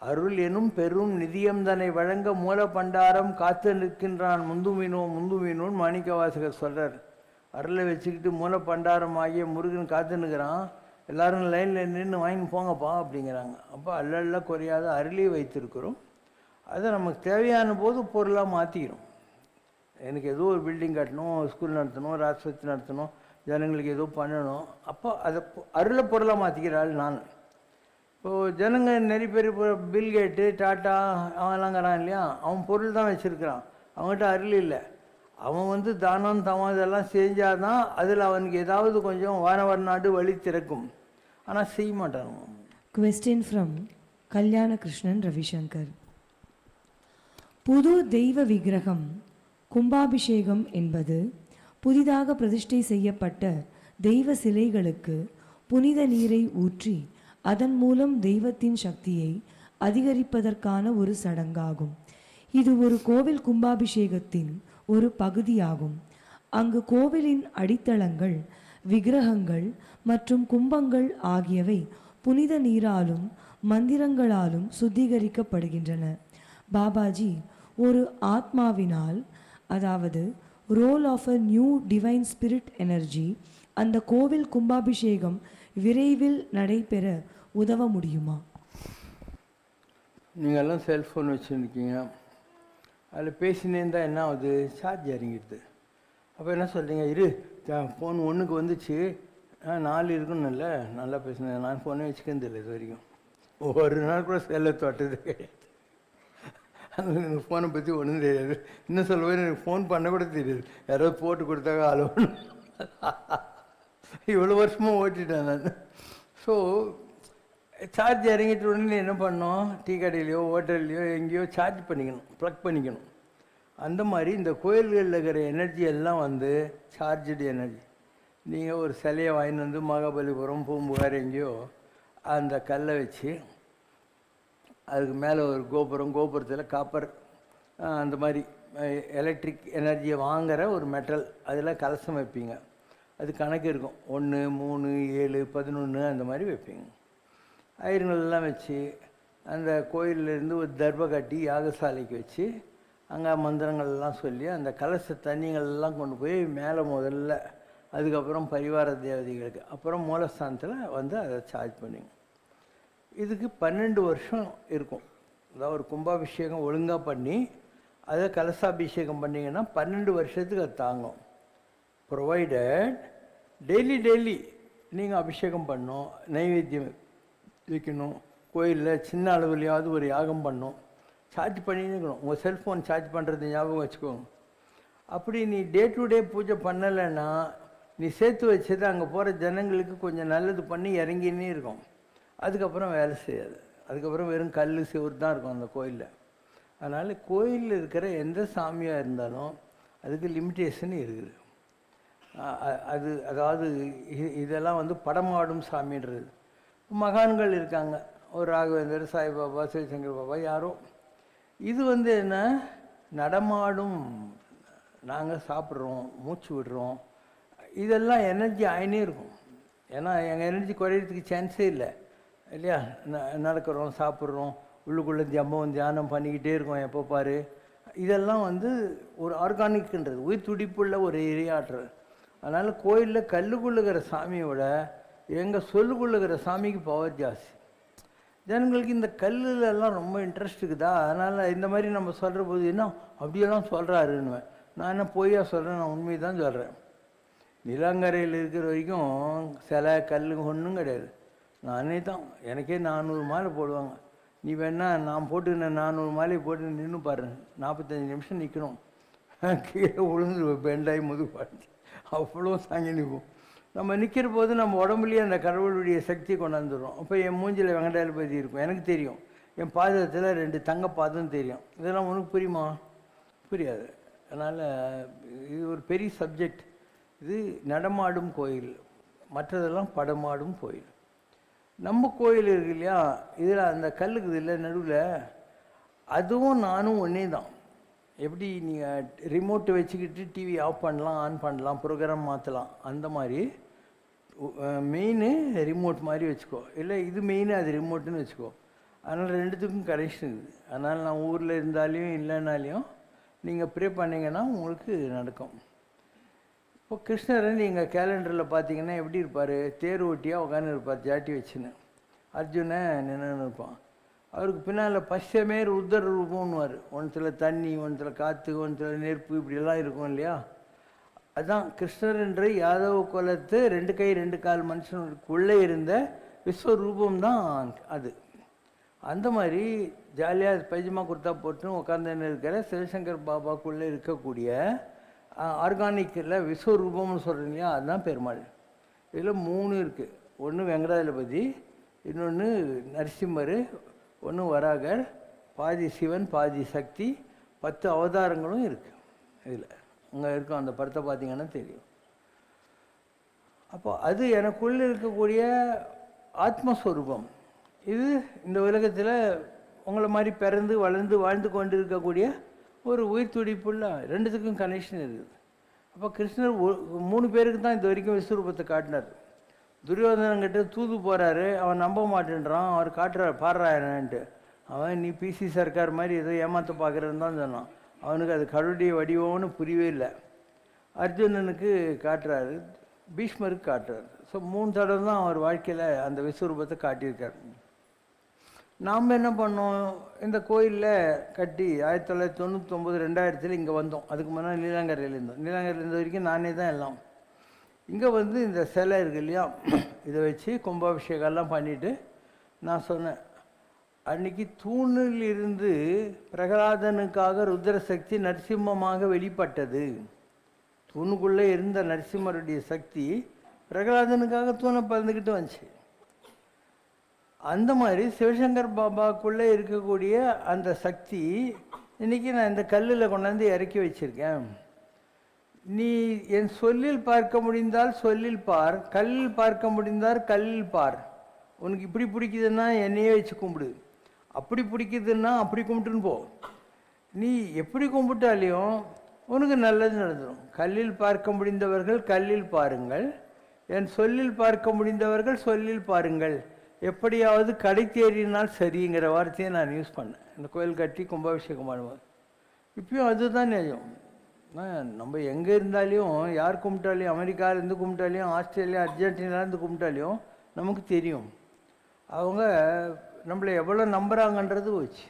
அருள் எனும் பெரும் நிதியம் தன்னை வழங்க மூல பண்டாரம் காத்து நிற்கின்றான் முந்துமீனோன்னு மாணிக்கவாசகர் சொல்கிறார். அருளை வச்சுக்கிட்டு மூல பண்டாரம் ஆகிய முருகன் காத்து நிற்கிறான், எல்லாரும் லைனில் நின்று வாங்கி போங்கப்பா அப்படிங்கிறாங்க. அப்போ அல்ல குறையாத அருளை வைத்திருக்கிறோம். அதை நமக்கு தேவையான போது பொருளாக மாற்றிக்கிறோம். எனக்கு ஏதோ ஒரு பில்டிங் கட்டணும், ஸ்கூல் நடத்தணும், ராஜ்பத்தி நடத்தணும், ஜனங்களுக்கு ஏதோ பண்ணணும், அப்போ அதை அருளை பொருளாக மாற்றிக்கிறாள் நான். இப்போது ஜனங்க நிறைய பேர் இப்போ பில்கேட்டு டாட்டா அவன்லாங்கிறான் இல்லையா, அவன் பொருள் தான் வச்சுருக்கிறான், அவங்ககிட்ட அருள் இல்லை. அவன் தானம் தவம் இதெல்லாம் செஞ்சாதான் அதில் அவனுக்கு ஏதாவது கொஞ்சம் வானவர்நாடு வழி திறக்கும். ஆனால் செய்ய மாட்டான். கொஸ்டின் ஃப்ரம் கல்யாண கிருஷ்ணன் ரவிசங்கர். புது தெய்வ விக்கிரகம் கும்பாபிஷேகம் என்பது புதிதாக பிரதிஷ்டை செய்யப்பட்ட தெய்வ சிலைகளுக்கு புனித நீரை ஊற்றி அதன் மூலம் தெய்வத்தின் சக்தியை அதிகரிப்பதற்கான ஒரு சடங்காகும். இது ஒரு கோவில் கும்பாபிஷேகத்தின் ஒரு பகுதியாகும். அங்கு கோவிலின் அடித்தளங்கள், விக்கிரகங்கள் மற்றும் கும்பங்கள் ஆகியவை புனித நீராலும் மந்திரங்களாலும் சுத்திகரிக்கப்படுகின்றன. பாபாஜி ஒரு ஆத்மாவினால், அதாவது role of a new divine spirit energy, அந்த கோவில் கும்பாபிஷேகம் விரைவில் நடைபெற உதவ முடியுமா? நீங்கள்லாம் செல்ஃபோன் வச்சுருக்கீங்க, அதில் பேசினே இருந்தால் என்ன ஆகுது? சார்ஜ் இறங்கிடுது. அப்போ என்ன சொல்கிறீங்க? ஃபோன் ஒன்றுக்கு வந்துச்சு, 4 இருக்குன்னு நல்லா பேசுனேன். நான் ஃபோனே வச்சுக்கிறது இல்லை இது வரைக்கும். ஒரு நாள் கூட செல்லை தொட்டது கிடையாது. எனக்கு ஃபோனை பற்றி ஒன்றும் தெரியாது. இன்னும் சொல்லுவேன், எனக்கு ஃபோன் பண்ண கூட தெரியாது. யாராவது போட்டு கொடுத்தாங்க அலோன்னு. இவ்வளோ வருஷமாக ஓட்டிட்டேன் நான். ஸோ சார்ஜ் இறங்கிட்டு உடனே என்ன பண்ணோம்? டீ கடையிலையோ ஹோட்டல்லையோ எங்கேயோ சார்ஜ் பண்ணிக்கணும், ப்ளக் பண்ணிக்கணும். அந்த மாதிரி இந்த கோயில்களில் இருக்கிற எனர்ஜி எல்லாம் சார்ஜடு எனர்ஜி. நீங்கள் ஒரு சிலையை வாங்கிட்டு மகாபலிபுரம் பூம்புகார் எங்கேயோ அந்த கல்லை வச்சு அதுக்கு மேலே ஒரு கோபுரத்தில் காப்பர் அந்த மாதிரி எலக்ட்ரிக் எனர்ஜியை வாங்குகிற ஒரு மெட்டல் அதில் கலசம் வைப்பீங்க. அது கணக்கு இருக்கும், 1, 3, 7, 11 அந்த மாதிரி வைப்பீங்க. ஐயருங்களெல்லாம் வச்சு அந்த கோயிலேருந்து ஒரு தர்பை கட்டி யாகசாலைக்கு வச்சு அங்கே மந்திரங்கள்லாம் சொல்லி அந்த கலச தண்ணிகள்லாம் கொண்டு போய் மேலே முதல்ல, அதுக்கப்புறம் பரிவார தேவதைகளுக்கு, அப்புறம் மூலஸ்தானத்தில் அதை சார்ஜ் பண்ணிங்க. இதுக்கு 12 வருஷம் இருக்கும். அதாவது ஒரு கும்பாபிஷேகம் ஒழுங்காக பண்ணி அதை கலசாபிஷேகம் பண்ணிங்கன்னா 12 வருஷத்துக்கு அது தாங்கும். ப்ரொவைடட் டெய்லி நீங்கள் அபிஷேகம் பண்ணணும், நைவேத்தியம் வைக்கணும், கோயிலில் சின்ன அளவுலையாவது ஒரு யாகம் பண்ணணும், சார்ஜ் பண்ணின்னு இருக்கணும். உங்கள் செல்ஃபோன் சார்ஜ் பண்ணுறது ஞாபகம் வச்சுக்கோங்க. அப்படி நீ டே டு டே பூஜை பண்ணலைன்னா நீ சேர்த்து வச்சது அங்கே போகிற ஜனங்களுக்கு கொஞ்சம் நல்லது பண்ணி இறங்கினே இருக்கும். அதுக்கப்புறம் வேலை செய்யாது. அதுக்கப்புறம் வெறும் கல் செவுறு தான் இருக்கும் அந்த கோயிலில். அதனால் கோயிலில் இருக்கிற எந்த சாமியாக இருந்தாலும் அதுக்கு லிமிட்டேஷன் இருக்குது. அதாவது இதெல்லாம் படமாடும் சாமின்றது. மகான்கள் இருக்காங்க, ஒரு ராகவேந்தர், சாய்பாபா, சிவசங்கர் பாபா, யாரோ. இது என்ன, நடமாடும், நாங்கள் சாப்பிட்றோம், மூச்சு விடுறோம், இதெல்லாம் எனர்ஜி ஆயினே இருக்கும். ஏன்னா எங்கள் எனர்ஜி குறையிறதுக்கு சான்ஸே இல்லை இல்லையா? நடக்கிறோம், சாப்பிட்றோம், உள்ளுக்குள்ளே தியானம் பண்ணிக்கிட்டே இருக்கோம் எப்போ பாரு. இதெல்லாம் ஒரு ஆர்கானிக்ன்றது, உயிர் துடிப்புள்ள ஒரு இரையாற்றல். அதனால் கோயிலில் கல்லுக்குள்ளுகிற சாமியோட எங்கள் சொல்லுக்குள்ளுகிற சாமிக்கு பவர் ஜாஸ்தி. ஜனங்களுக்கு இந்த கல்லுலெல்லாம் ரொம்ப இன்ட்ரெஸ்ட் இருக்குதா, அதனால் இந்த மாதிரி நம்ம சொல்கிற போது என்ன அப்படியெல்லாம் சொல்கிறாருன்னு நான் என்ன பொய்யா சொல்கிறேன்? நான் உண்மையை தான் சொல்கிறேன். நிலங்கரையில் இருக்கிற வரைக்கும் சிலை கல் ஒன்றும் கிடையாது. நானே தான், எனக்கே 400 மாலை போடுவாங்க. நீ வேணா நான் போட்டுக்கின 400 மாலையை போட்டு நின்று பாரு, 45 நிமிஷம் நிற்கணும், கீழே விழுந்து பெண்டாகி முதுகு அவ்வளோ சாங்கி நிற்கும். நம்ம நிற்கிற போது நம்ம உடம்புலேயே அந்த கடவுளுடைய சக்தியை கொண்டாந்துடும். அப்போ என் மூஞ்சில் வெங்கடாயலபதி இருக்கும், எனக்கு தெரியும். என் பாதத்தில் 2 தங்க பாதம் தெரியும். இதெல்லாம் உனக்கு புரியுமா? புரியாது. அதனால் இது ஒரு பெரிய சப்ஜெக்ட். இது நடமாடும் கோயில், மற்றதெல்லாம் படமாடும் கோயில். நம்ம கோயில் இருக்கு இல்லையா, இதில் அந்த கல்லுக்குது இல்லை நடுவில், அதுவும் நானும் ஒன்றே தான். எப்படி நீங்கள் ரிமோட்டு வச்சுக்கிட்டு டிவி ஆஃப் பண்ணலாம், ஆன் பண்ணலாம், ப்ரோக்ராம் மாற்றலாம், அந்த மாதிரி மெயின் ரிமோட் மாதிரி வச்சுக்கோ, இல்லை இது மெயின் அது ரிமோட்டுன்னு வச்சுக்கோ. அதனால் ரெண்டுத்துக்கும் கனெக்ஷன் இருக்குது. அதனால் நான் ஊரில் இருந்தாலையும் இல்லைனாலையும் நீங்கள் ப்ரே பண்ணிங்கன்னா உங்களுக்கு நடக்கும். இப்போ கிருஷ்ணரை நீங்கள் கேலண்டரில் பார்த்தீங்கன்னா எப்படி இருப்பார்? தேர் ஓட்டியாக உட்காந்து இருப்பார், ஜாட்டி வச்சுன்னு. அர்ஜுனை நின்று இருப்பான். அவருக்கு பின்னால் பச்சைமேர் ருத்ர ரூபம்னுவார். ஒன்றத்தில் தண்ணி, ஒன்றத்தில் காற்று, ஒன்றத்தில் நெருப்பு, இப்படியெல்லாம் இருக்கும் இல்லையா. அதுதான் கிருஷ்ணர் என்ற யாதவ குலத்து 2 கை 2 கால் மனுஷனுக்குள்ளே இருந்த விஸ்வரூபம்தான் அது. அந்த மாதிரி ஜாலியாக பைஜமா குர்த்தா போட்டு உட்காந்துன்னு இருக்கிற சிவசங்கர் பாபாக்குள்ளே இருக்கக்கூடிய ஆர்கானிக்கில் விஸ்வரூபம்னு சொல்கிறீங்க இல்லையா, அதுதான் பெருமாள். இதில் 3 இருக்குது. ஒன்று வெங்கடாஜலபதி, இன்னொன்று நரசிம்மர், ஒன்று வராகர், பாதி சிவன் பாதி சக்தி, 10 அவதாரங்களும் இருக்குது இதில். அங்கே இருக்கும், அந்த படத்தை பார்த்தீங்கன்னா தெரியும். அப்போ அது எனக்குள்ளே இருக்கக்கூடிய ஆத்மஸ்வரூபம். இது இந்த உலகத்தில் உங்களை மாதிரி பிறந்து வளர்ந்து வாழ்ந்து கொண்டு இருக்கக்கூடிய ஒரு உயிர் துடிப்புள்ள, ரெண்டுத்துக்கும் கனெக்ஷன் இருக்குது. அப்போ கிருஷ்ணர் 3 பேருக்கு தான் இது வரைக்கும் விஸ்வரூபத்தை காட்டினார். துரியோதனங்கிட்ட தூது போகிறாரு, அவன் நம்ப மாட்டேன்றான். அவர் காட்டுறார் பாடுறான்ட்டு. அவன் நீ பிசி சர்க்கார் மாதிரி ஏதோ ஏமாற்ற பார்க்குறேன்னு தான் சொன்னான். அவனுக்கு அது கடவுளுடைய வடிவம்னு புரியவே இல்லை. அர்ஜுனனுக்கு காட்டுறாரு, பீஷ்மருக்கு காட்டுறாரு. ஸோ 3 தடவை தான் அவர் வாழ்க்கையில் அந்த விஸ்வரூபத்தை காட்டியிருக்கார். நாம் என்ன பண்ணோம், இந்த கோயிலில் கட்டி 1999 2000 இங்கே வந்தோம். அதுக்கு முன்னாடி நீலாங்கரையில் இருந்தோம். நீலாங்கரையில் இருந்த வரைக்கும் நானே தான் எல்லாம். இங்கே வந்து இந்த சிலை இருக்கு இல்லையா, இதை வச்சு கும்பாபிஷேகம்லாம் பண்ணிவிட்டு நான் சொன்னேன், அன்றைக்கி தூணில் இருந்து பிரகலாதனுக்காக ருத்ர சக்தி நரசிம்மமாக வெளிப்பட்டது. தூணுக்குள்ளே இருந்த நரசிம்மருடைய சக்தி பிரகலாதனுக்காக தூணை பறந்துக்கிட்டு வந்துச்சு. அந்த மாதிரி சிவசங்கர் பாபாக்குள்ளே இருக்கக்கூடிய அந்த சக்தி இன்றைக்கி நான் இந்த கல்லில் கொண்டாந்து இறக்கி வச்சுருக்கேன். நீ என் சொல்லில் பார்க்க முடிந்தால் சொல்லில் பார், கல்லில் பார்க்க முடிந்தால் கல்லில் பார். உனக்கு இப்படி பிடிக்குதுன்னா என்னையே வச்சு கும்பிடு, அப்படி பிடிக்குதுன்னா அப்படி கும்பிட்டுன்னு போ. நீ எப்படி கும்பிட்டாலையும் உனக்கு நல்லது நடந்துடும். கல்லில் பார்க்க முடிந்தவர்கள் கல்லில் பாருங்கள், என் சொல்லில் பார்க்க முடிந்தவர்கள் சொல்லில் பாருங்கள், எப்படியாவது கடை தேறினால் சரிங்கிற வார்த்தையை நான் யூஸ் பண்ணேன் இந்த கோயில் கட்டி கும்பாபிஷேகம் பண்ணுவார். இப்பயும் அதுதான் நிஜம். நம்ம எங்கே இருந்தாலையும், யார் கும்பிட்டாலையும், அமெரிக்காவிலேருந்து கும்பிட்டாலையும், ஆஸ்திரேலியா அர்ஜென்டினாலேருந்து கும்பிட்டாலையும் நமக்கு தெரியும் அவங்க நம்மளை எவ்வளோ நம்புகிறாங்கன்றது வச்சு.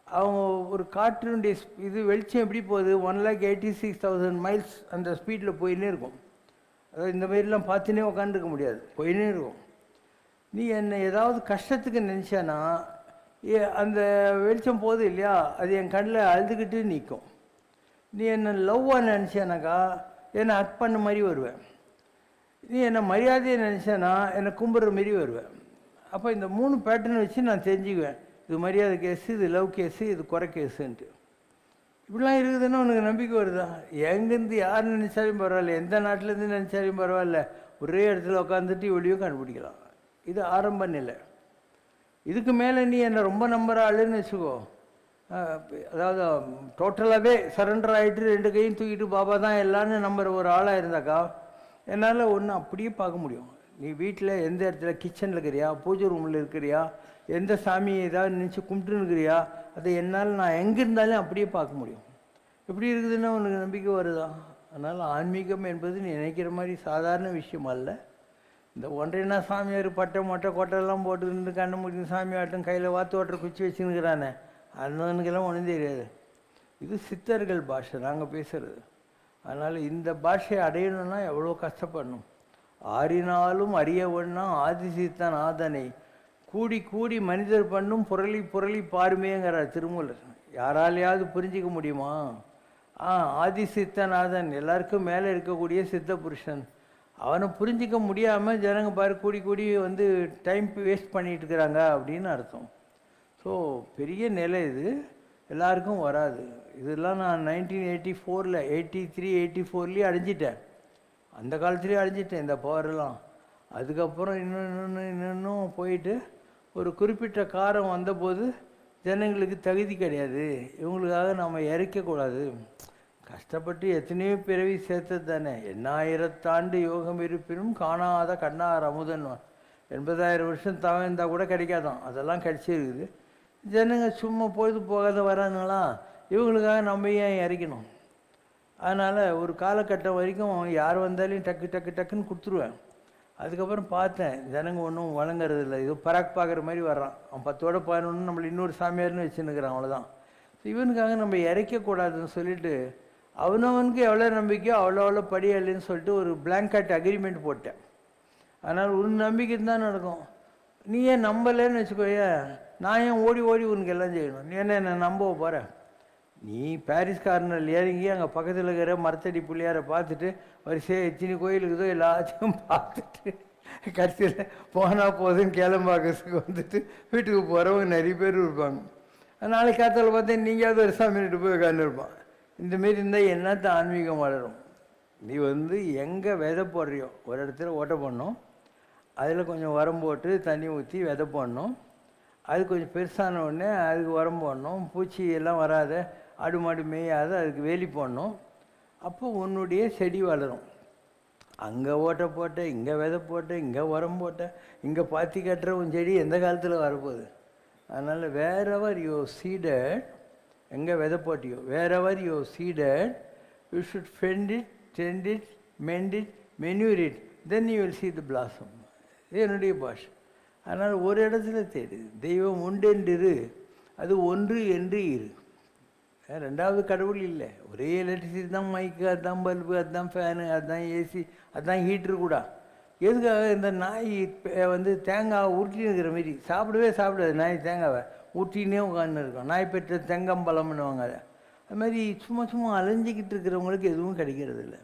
அவங்க ஒரு காற்றினுடைய இது வெளிச்சம் எப்படி போகுது, 1,86,000 மைல்ஸ் அந்த ஸ்பீடில் போயின்னே இருக்கும். அதாவது இந்த மாதிரிலாம் பார்த்துனே உட்காந்துருக்க முடியாது, போயின்னே இருக்கும். நீ என்னை ஏதாவது கஷ்டத்துக்கு நினச்சானா அந்த வெளிச்சம் போகுது இல்லையா, அது என் கண்ணில் அழுதுகிட்டு நிற்கும். நீ என்னை லவ்வாக நினச்சானாக்கா என்னை அக் பண்ண மாதிரி வருவேன். நீ என்னை மரியாதையை நினச்சானா என்னை கும்பிட்ற மாரி வருவேன். அப்போ இந்த 3 பேட்டர்ன் வச்சு நான் தெரிஞ்சுக்குவேன், இது மரியாதை கேஸு, இது லவ் கேஸு, இது குறை கேஸுன்ட்டு. இப்படிலாம் இருக்குதுன்னா உனக்கு நம்பிக்கை வருதா? எங்கேருந்து யார் நினச்சாலும் பரவாயில்ல, எந்த நாட்டிலேருந்து நினச்சாலும் பரவாயில்ல, ஒரே இடத்துல உட்காந்துட்டு இவ்வளோ கண்டுபிடிக்கலாம். இது ஆரம்ப நிலை. இதுக்கு மேலே நீ என்னை ரொம்ப நம்புற ஆளுன்னு வச்சுக்கோ, அதாவது டோட்டலாகவே சரண்டர் ஆகிட்டு 2 கையும் தூக்கிட்டு பாபா தான் எல்லான்னு நம்புற ஒரு ஆளாக இருந்தாக்கா என்னால் ஒன்று அப்படியே பார்க்க முடியும். நீ வீட்டில் எந்த இடத்துல கிச்சனில் இருக்கிறியா, பூஜை ரூமில் இருக்கிறியா, எந்த சாமியை ஏதாவது நினச்சி கும்பிட்டுன்னு இருக்கிறியா, அதை என்னால் நான் எங்கே இருந்தாலும் அப்படியே பார்க்க முடியும். எப்படி இருக்குதுன்னா உனக்கு நம்பிக்கை வருதா? அதனால் ஆன்மீகம் என்பது நீ நினைக்கிற மாதிரி சாதாரண விஷயம் அல்ல. இந்த ஒன்றைனா சாமியார் பட்டை மொட்டை கொட்டையெல்லாம் போட்டுக்கிட்டு கண்ணு முடிஞ்சு சாமி ஆட்டும் கையில் வாத்து ஓட்டுற குச்சி வச்சுன்னுக்கிறானே, அந்தவனுக்கெல்லாம் ஒன்றும் தெரியாது. இது சித்தர்கள் பாஷை நாங்கள் பேசுகிறது. அதனால் இந்த பாஷையை அடையணும்னா எவ்வளோ கஷ்டப்படணும். ஆறினாலும் அறிய ஒன்றா ஆதிசித்தன் ஆதனை கூடி கூடி மனிதர் பண்ணும் புரளி புரளி பாருமேங்கிறார் திருமூலர். யாராலையாவது புரிஞ்சிக்க முடியுமா? ஆதிசித்தநாதன் எல்லாருக்கும் மேலே இருக்கக்கூடிய சித்த புருஷன், அவனை புரிஞ்சிக்க முடியாமல் ஜனங்க பாரு கூடி கூடி வந்து டைம் வேஸ்ட் பண்ணிகிட்டு இருக்கிறாங்க அப்படின்னு அர்த்தம். ஸோ பெரிய நிலை இது, எல்லாருக்கும் வராது. இதெல்லாம் நான் 1984 83 84 அடைஞ்சிட்டேன். அந்த காலத்துலேயே அடைஞ்சிட்டேன் இந்த பவரெல்லாம். அதுக்கப்புறம் இன்னும் போயிட்டு ஒரு குறிப்பிட்ட காரம் வந்தபோது ஜனங்களுக்கு தகுதி கிடையாது, இவங்களுக்காக நம்ம இறைக்கக்கூடாது. கஷ்டப்பட்டு எத்தனையோ பிறவி சேர்த்தது தானே. 8000 யோகம் இருப்பினும் காணாத கண்ணார் அமுதன். 80,000 வருஷம் தவம் இருந்தால் கூட கிடைக்காதான், அதெல்லாம் கிடைச்சிருக்குது. ஜனங்க சும்மா பொழுது போகாத வரானுங்களா, இவங்களுக்காக நம்ம ஏன் இறைக்கணும்? அதனால் ஒரு காலகட்டம் வரைக்கும் யார் வந்தாலையும் டக்குன்னு கொடுத்துருவேன். அதுக்கப்புறம் பார்த்தேன் ஜனங்க ஒன்றும் வழங்குறது இல்லை, இது பராக் பார்க்குற மாதிரி வர்றான். அவன் 10ஓட 11 நம்மளை இன்னொரு சாமியார்னு வச்சுன்னுக்கிறான், அவ்வளோதான். இவனுக்காக நம்ம இறைக்கக்கூடாதுன்னு சொல்லிட்டு அவனவனுக்கு எவ்வளோ நம்பிக்கையோ அவ்வளோ படியலைன்னு சொல்லிட்டு ஒரு பிளாங்கட் அக்ரிமெண்ட் போட்டேன். அதனால் உன் நம்பிக்கை தான் நடக்கும். நீ ஏன் நம்பலைன்னு வச்சுக்கோய, நான் ஏன் ஓடி உனக்கு எல்லாம் செய்யணும்? நீ என்ன நம்ப போகிற? நீ பாரிஸ் கார்னரில் இறங்கி அங்கே பக்கத்தில் இருக்கிற மரத்தடி புள்ளியாரை பார்த்துட்டு வரிசையாக எத்தனை கோயில் இருக்குதோ எல்லாத்தையும் பார்த்துட்டு கடைசியில் போனால் போதுன்னு கிளம்பாக்கத்துக்கு வந்துட்டு வீட்டுக்கு போகிறவங்க நிறைய பேர் இருப்பாங்க. நாளைக்கு காத்தால் பார்த்தா நீங்களாவது ஒரு சாமிட்டு போய் உட்காந்துருப்பான். இந்தமாரி இருந்தால் என்னத்த ஆன்மீகம் வளரும்? நீ எங்கே விதை போடுறியோ ஒரு இடத்துல ஓட்ட போடணும், அதில் கொஞ்சம் உரம் போட்டு தண்ணி ஊற்றி விதை போடணும். அது கொஞ்சம் பெருசான உடனே அதுக்கு உரம் போடணும், பூச்சி எல்லாம் வராத, ஆடு மாடு மேயாத அதுக்கு வேலி போடணும். அப்போ உன்னுடைய செடி வளரும். அங்கே ஓட்டை போட்ட, இங்கே விதை போட்ட, இங்கே உரம் போட்ட, இங்கே பாத்தி கட்டுற உன் செடி எந்த காலத்தில் வரப்போகுது? அதனால் வேறெவர் யூ சீடட், எங்கே விதை போட்டியோ wherever you seeded, you should fend it, tend it, mend it, manure it, then you will see the blossom. இது என்னுடைய பாஷை. அதனால் ஒரு இடத்துல தேடு, தெய்வம் உண்டென்று அது ஒன்று என்று இரு. ரெண்டாவது கடவுள் இல்லை. ஒரே எலக்ட்ரிசிட்டி தான், மைக்கு அதுதான், பல்பு அதுதான், ஃபேனு அதுதான், ஏசி அதுதான், ஹீட்ரு கூட. எதுக்காக? இந்த நாய் தேங்காய் ஊட்டின்னு இருக்கிற மாரி சாப்பிடாது நாய், தேங்காவை ஊட்டினே உட்காந்து இருக்கும். நாய் பெற்ற தெங்கம்பழம்னுவாங்க. அது மாதிரி சும்மா அலைஞ்சிக்கிட்டு இருக்கிறவங்களுக்கு எதுவும் கிடைக்கிறது இல்லை.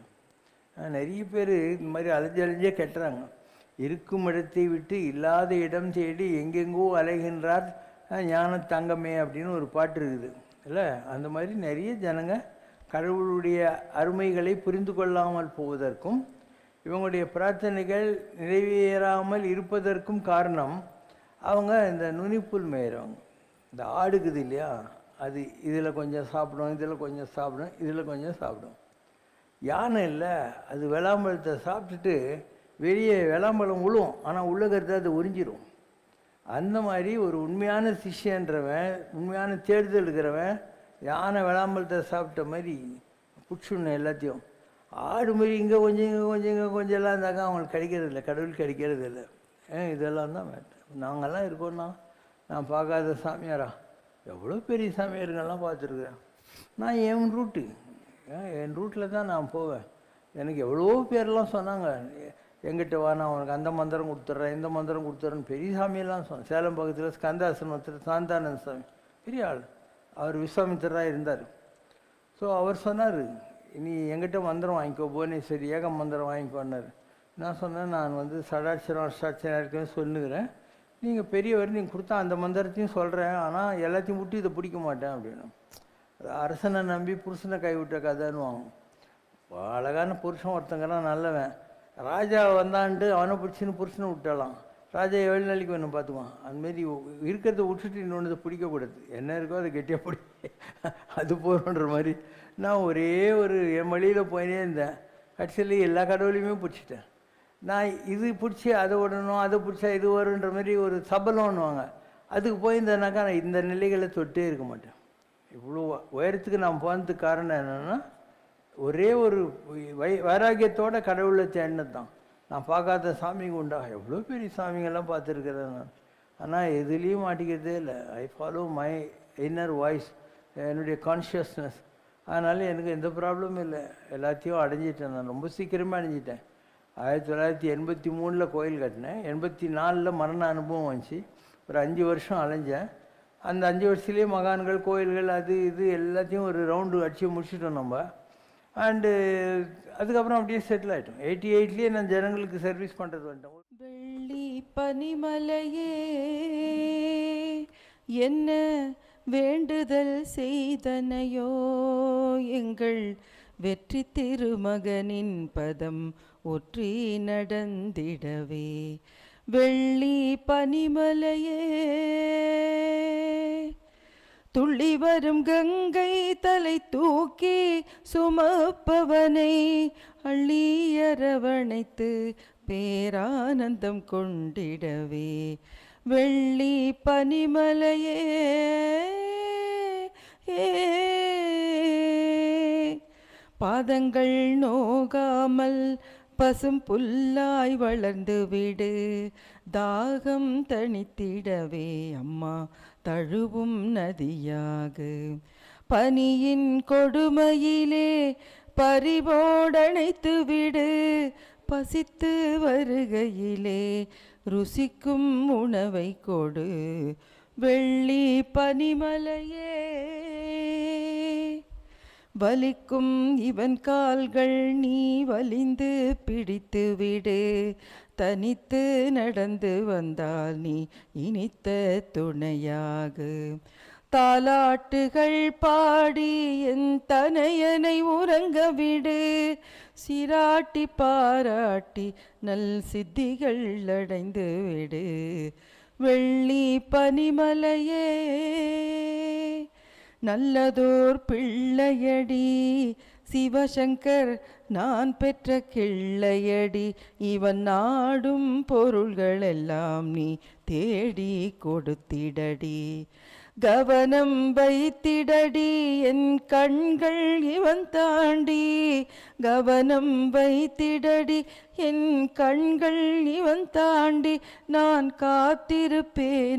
நிறைய பேர் இந்த மாதிரி அலைஞ்சே கெட்டுறாங்க. இருக்கும் இடத்தை விட்டு இல்லாத இடம் தேடி எங்கெங்கோ அலைகின்றார் ஞான தங்கமே அப்படின்னு ஒரு பாட்டு இருக்குது இல்லை? அந்த மாதிரி நிறைய ஜனங்க கடவுளுடைய அருமைகளை புரிந்து கொள்ளாமல் போவதற்கும் இவங்களுடைய பிரார்த்தனைகள் நிறைவேறாமல் இருப்பதற்கும் காரணம் அவங்க இந்த நுனிப்புல் மேயறவங்க. இந்த ஆடுக்குது இல்லையா, அது இதில் கொஞ்சம் சாப்பிடும், இதில் கொஞ்சம் சாப்பிடும், இதில் கொஞ்சம் சாப்பிடும். யானை இல்லை, அது வெளாம்பழத்தை சாப்பிட்டுட்டு வெளியே வெளாம்பழம் விழுவும், ஆனால் உள்ளுக்கிறது அது உறிஞ்சிரும். அந்த மாதிரி ஒரு உண்மையான சிஷ்யன்றவன், உண்மையான தேடுதல் இருக்கிறவன் யானை வெளாம்பழத்தை சாப்பிட்ட மாதிரி பிடிச்சுடணும் எல்லாத்தையும். ஆடு மாதிரி இங்கே கொஞ்சம் எல்லாம் இருந்தாக்கா அவங்களுக்கு கிடைக்கிறது இல்லை, கடவுள் கிடைக்கிறது இல்லை. இதெல்லாம் தான் வேண்டாம். நாங்கள்லாம் இருக்கோம்னா நான் பார்க்காத சாமியாரா? எவ்வளோ பெரிய சாமியாருங்கெல்லாம் பார்த்துருக்குறேன். நான் என் ரூட்டில் தான் நான் போவேன். எனக்கு எவ்வளோ பேர்லாம் சொன்னாங்க, எங்கிட்ட வா, நான் உனக்கு அந்த மந்திரம் கொடுத்துட்றேன், இந்த மந்திரம் கொடுத்துட்றேன்னு பெரிய சாமியெல்லாம் சொன்னேன். சேலம் பக்கத்தில் ஸ்கந்தாசிரமத்தில் சாந்தானந்த சாமி பெரிய ஆள், அவர் விஸ்வாமித்திரராக இருந்தார். ஸோ அவர் சொன்னார், நீ எங்கிட்ட மந்திரம் வாங்கிக்கோ, புவனேஸ்வரி ஏக மந்திரம் வாங்கிக்கோன்னாரு. நான் சொன்னேன், நான் சடாட்சரம் அஷ்டாட்சரம் இருக்குன்னு சொல்லுகிறேன், நீங்கள் பெரியவர், நீங்கள் கொடுத்தா அந்த மந்திரத்தையும் சொல்கிறேன், ஆனால் எல்லாத்தையும் விட்டு இதை பிடிக்க மாட்டேன் அப்படின்னு. அரசனை நம்பி புருஷனை கைவிட்ட கதைன்னு வாங்கும். அழகான புருஷன் ஒருத்தங்கிறான் நல்லவன், ராஜா வந்தான்ட்டு அவனை பிடிச்சின்னு புருஷனை விட்டாலாம். ராஜா 7 நாளைக்கு வேணும் பார்த்துக்குவான். அதுமாரி இருக்கிறத விட்டுட்டு இன்னொன்று பிடிக்கக்கூடாது. என்ன இருக்கோ அதை கெட்டியாக பிடி, அது போகிறோன்ற மாதிரி. நான் ஒரே என் வழியில் போயினே இருந்தேன். கடைசியில் எல்லா கடவுளையுமே பிடிச்சிட்டேன். நான் இது பிடிச்சி அதை விடணும், அதை பிடிச்சா இது வருன்ற மாதிரி ஒரு சபலம்னுவாங்க. அதுக்கு போயிருந்தேனாக்கா நான் இந்த நிலைகளை தொட்டே இருக்க மாட்டேன். இவ்வளோ உயரத்துக்கு நான் போனதுக்கு காரணம் என்னென்னா, ஒரே ஒரு வைராக்கியத்தோட கடவுளை தேடினது தான். நான் பார்க்காத சாமிங்க உண்டா? எவ்வளோ பெரிய சாமிங்கெல்லாம் பார்த்துருக்கிறேன் நான். ஆனால் எதுலேயும் மாட்டிக்கிறதே இல்லை. I follow my inner voice, என்னுடைய கான்ஷியஸ்னஸ். அதனால் எனக்கு எந்த ப்ராப்ளமும் இல்லை. எல்லாத்தையும் அடைஞ்சிட்டேன். நான் ரொம்ப சீக்கிரமாக அடைஞ்சிட்டேன். 1983 கோயில் கட்டினேன். 84 மரண அனுபவம் வந்துச்சு. ஒரு 5 வருஷம் அலைஞ்சேன். அந்த 5 வருஷத்துலேயே மகான்கள், கோயில்கள், அது இது எல்லாத்தையும் ஒரு ரவுண்டு அடித்து முடிச்சிட்டோம் நம்ம. அண்டு அதுக்கப்புறம் அப்படியே செட்டில் ஆகிட்டோம். 88லேயே நான் ஜனங்களுக்கு சர்வீஸ் பண்ணுறது வந்துட்டோம். வெள்ளி பனிமலையே என்ன வேண்டுதல் செய்தனையோ, எங்கள் வெற்றி திருமகனின் பதம் ஒற்றி நடந்திடவே. வெள்ளி பனிமலையே துள்ளி வரும் கங்கை தலை தூக்கி சுமப்பவனை அள்ளி அரவணைத்து பேரானந்தம் கொண்டிடவே. வெள்ளி பனிமலையே பாதங்கள் நோகாமல் பசும் புல்லாய் வளர்ந்து விடு. தாகம் தணித்திடவே அம்மா தழுவும் நதியாக. பனியின் கொடுமையிலே பறிபோடணைத்து விடு. பசித்து வருகையிலே ருசிக்கும் உணவை கொடு. வெள்ளி பனிமலையே வலிக்கும் இவன் கால்கள் நீ வலிந்து பிடித்து விடு. தனித்து நடந்து வந்தால் நீ இனித்த துணையாக. தாலாட்டுகள் பாடி என் தனையனை உறங்க விடு. சிராட்டி பாராட்டி நல் சித்திகள் அடைந்து விடு. வெள்ளி பனிமலையே நல்லதோர் பிள்ளையடி சிவசங்கர் நான் பெற்ற கிள்ளையடி. இவன் நாடும் பொருள்கள் எல்லாம் நீ தேடி கொடுத்திடடி. கவனம் வைத்திடடி என் கண்கள் இவன் தாண்டி. கவனம் வைத்திடடி என் கண்கள் இவன் தாண்டி. நான் காத்திருப்பேனடியோ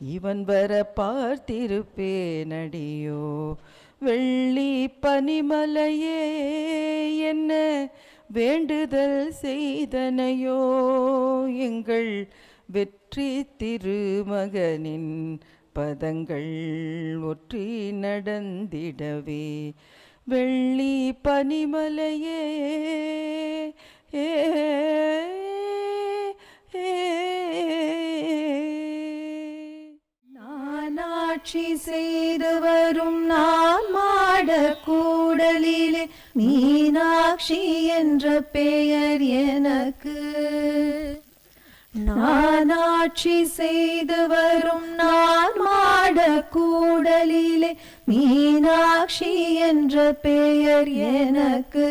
இவன் வர பார்த்திருப்பேனடியோ. வெள்ளி பனிமலையே என்ன வேண்டுதல் செய்தனையோ. எங்கள் வெற்றி திருமகனின் பதங்கள் ஒற்றி நடந்திடவே. வெள்ளி பனிமலையே நானாட்சி செய்து வரும் நான் மாட கூடலிலே மீனாட்சி என்ற பெயர் எனக்கு. நானாட்சி செய்து வரும் நான் மாட கூடலிலே மீனாட்சி என்ற பெயர் எனக்கு.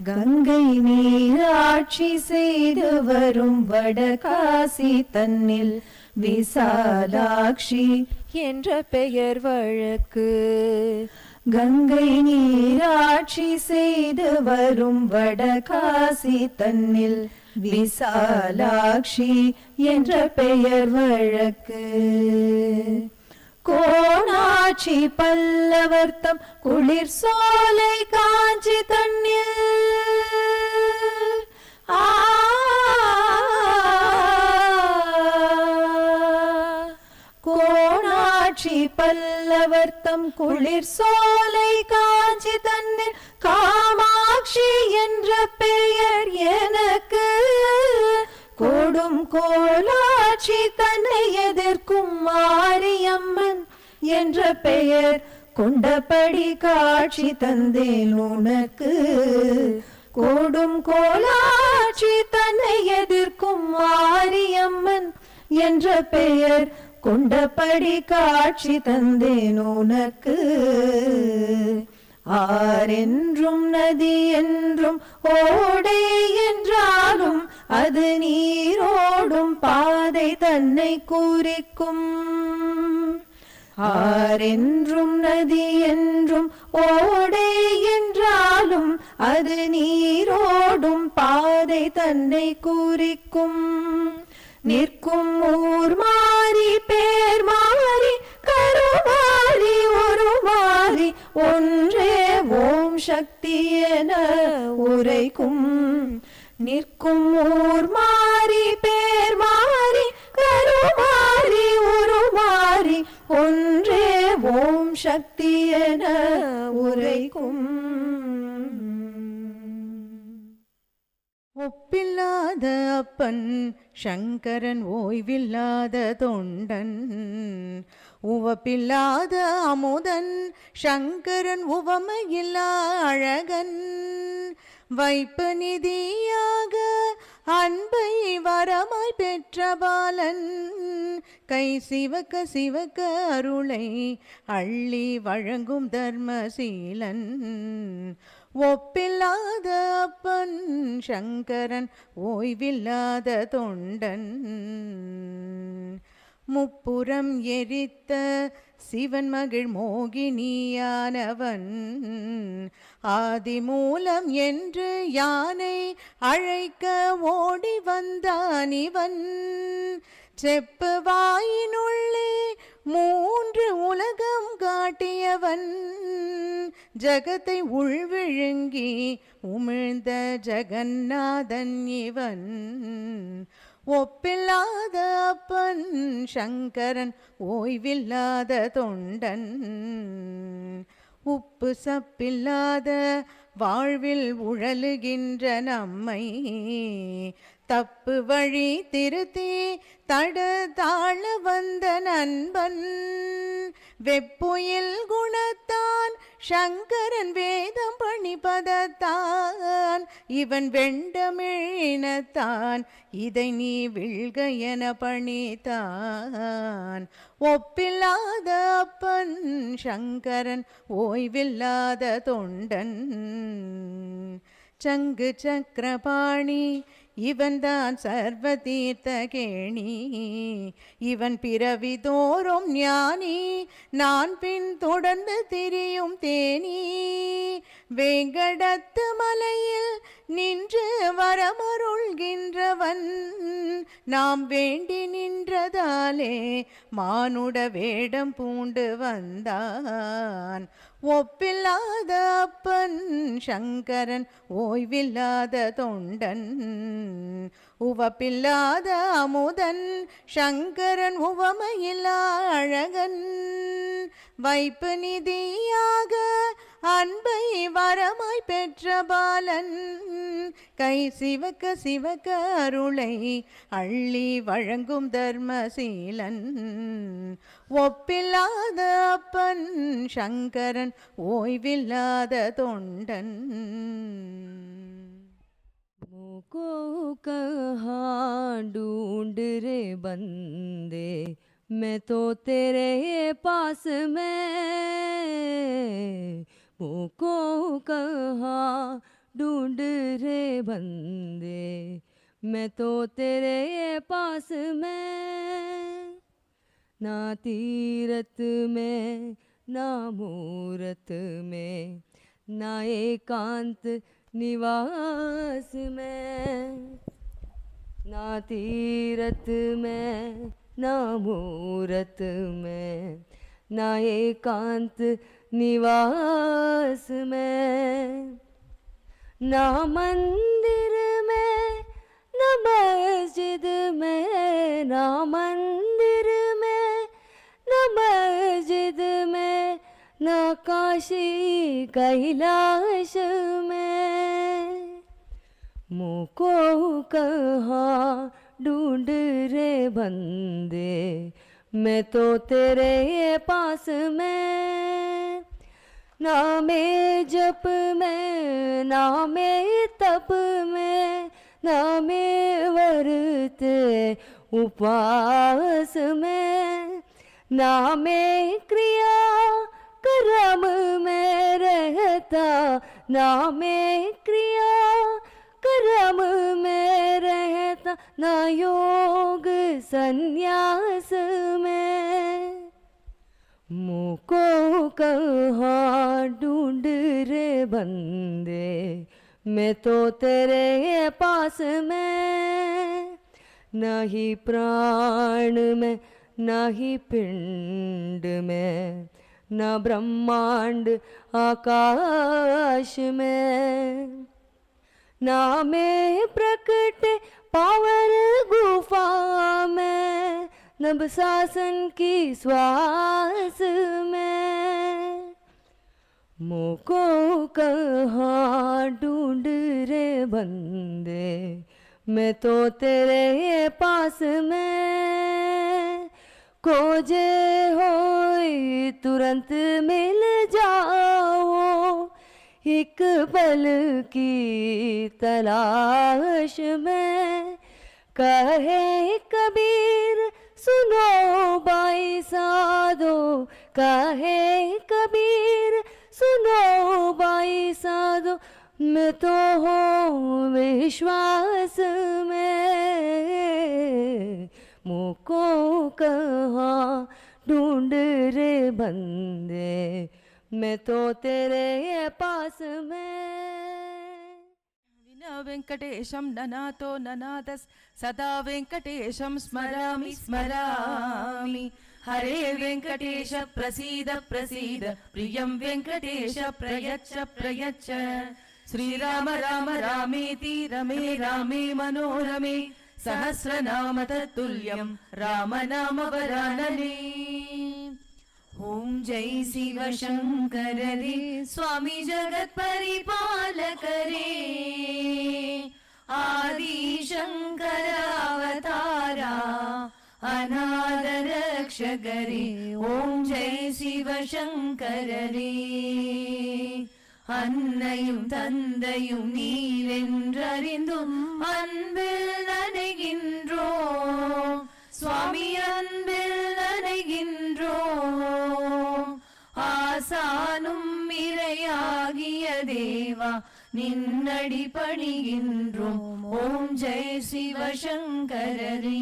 கங்கை நீராட்சி செய்து வரும் வடகாசி தன்னில் விசாலாட்சி என்ற பெயர் வழக்கு. கங்கை நீராட்சி செய்து வரும் வடகாசி தன்னில் விசாலாட்சி என்ற பெயர் வழக்கு. கோணாட்சி பல்லவர்த்தம் குளிர் சோலை காஞ்சி தன்னில் கோணாட்சி பல்லவர்த்தம் குளிர் சோலை காஞ்சி தன்னில் காமாட்சி என்ற பெயர் எனக்கு. கோடும் கோலாட்சி தன்னை எதிர்க்கும் மாரியம்மன் என்ற பெயர் கொண்டபடி காட்சி தந்தேன் உனக்கு. கோடும் கோலாட்சி தன்னை எதிர்க்கும் மாரியம்மன் என்ற பெயர் கொண்டபடி காட்சி தந்தேன் உனக்கு. ஆரென்றும் நதி என்றும் ஓடை என்றாலும் அது நீரோடும் பாதை தன்னை குறிக்கும். ஆரென்றும் நதி என்றும் ஓடை என்றாலும் அது நீரோடும் பாதை தன்னை குறிக்கும். நிற்கும் ஊர் மாறி பேர் மாறி கருமாறி ஒரு மாறி ஒன்றே ஓம் சக்தி என உரைக்கும். நிற்கும் ஊர் மாறி பேர் மாறி கருமாறி ஒரு மாறி ஒன்றே ஓம் சக்தி என உரைக்கும். ஒப்பில்லாத அப்பன் சங்கரன் ஓய்வில்லாத தொண்டன். உவப்பில்லாத அமுதன் சங்கரன் உவமையில்லா அழகன் வைப்பு நிதியாக அன்பை வரமாய் பெற்ற பாலன் கை சிவக்க சிவக்க அருளை அள்ளி வழங்கும் தர்மசீலன் ஒப்பில்லாத அப்பன் சங்கரன் ஓய்வில்லாத தொண்டன் முப்புறம் எரித்த சிவன் மகிழ் மோகினியானவன் ஆதிமூலம் என்று யானை அழைக்க ஓடி வந்தான் இவன் செப்பு வாயினுள்ளே 3 உலகம் காட்டியவன் ஜகத்தை உள்விழுங்கி உமிழ்ந்த ஜகநாதன் இவன் ஒப்பில்லாத அப்பன் சங்கரன் ஓய்வில்லாத தொண்டன் உப்பு சப்பில்லாத வாழ்வில் உழலுகின்ற நம்மை தப்பு வழி திருத்தி தடதாழ வந்த நண்பன் வெப்புயில் குணத்தான் சங்கரன் வேதம் பணிபதத்தான் இவன் வெண்டமிழினத்தான் இதை நீ விழ்க என பணித்தான் ஒப்பில்லாத அப்பன் சங்கரன் ஓய்வில்லாத தொண்டன் சங்கு சக்கரபாணி இவன்தான் சர்வ தீர்த்த கேணி இவன் பிறவி தோறும் ஞானி நான் பின் தொடர்ந்து திரியும் தேனி வேங்கடத்து மலையில் நின்று வரமருள்கின்றவன் நாம் வேண்டி நின்றதாலே மானுட வேடம் பூண்டு வந்தான் ஒப்பில்லாத அப்பன் சங்கரன் ஓய்வில்லாத தொண்டன் உவப்பில்லாத அமுதன் சங்கரன் உவமையில்லா அழகன் வைப்பு நிதியாக அன்பை வரமாய் பெற்ற பாலன் கை சிவக்க சிவக்க அருளை அள்ளி வழங்கும் தர்மசீலன் ஒப்பில்லாத அப்பன் சங்கரன் ஓய்வில்லாத தொண்டன் को कहाँ ढूंढ रे बंदे मैं तो तेरे पास में मुझको कहाँ ढूंढ रे बंदे मैं तो तेरे पास में ना तीरथ में ना मूरत में ना एकांत निवास में ना तीरथ में ना मूरत में ना एकांत निवास में ना मंदिर में ना मस्जिद में ना मंदिर में ना मस्जिद में ना काशी कैलाश में मुझको कहाँ ढूंढ रे बंदे मैं तो तेरे पास में ना मैं जप में ना मैं तप में ना मैं व्रत उपवास में ना मैं क्रिया कर्म में रहता ना मैं क्रिया कर्म में रहता ना योग संन्यास में मुझको कहाँ ढूंढ रे बंदे मैं तो तेरे पास में नहीं प्राण में नहीं पिंड में न ब्रह्मांड आकाश में ना मैं प्रकट पावर गुफा में नभ शासन की श्वास में मुझको कहाँ ढूंढ रे बंदे मैं तो तेरे पास में खोजे होए तुरंत मिल जाओ, एक पल की तलाश में। कहे कबीर सुनो बाई साधो, कहे कबीर सुनो बाई साधो, मैं तो हूँ विश्वास में, मुझको कहाँ ढूंढ रे बंदे, मैं तो तेरे पास में। विना वेंकटेशं ननातो ननादस सदा वेंकटेशं स्मरामि स्मरामि। हरे वेंकटेश प्रसीद प्रसीद, प्रियं वेंकटेश प्रयच्छ प्रयच्छ। श्रीराम राम रामेति रमे रामे मनोरमे, सहस्रनाम तत्तुल्यं राम नाम वरानने। ओम जय शिव शंकर रे स्वामी जगत परिपालक रे, आदि शंकर अवतारा अनाद रक्षक रे। ओम जय शिव शंकर रे, அன்னையும் தந்தையும் நீரென்றறிந்தும் அன்பில் நனைகின்றோம் சுவாமி, அன்பில் நனைகின்றோம்। ஆசானும் இறையாகிய தேவா நின்னடி பணிகின்றோம்। ஓம் ஜெய சிவசங்கரரே।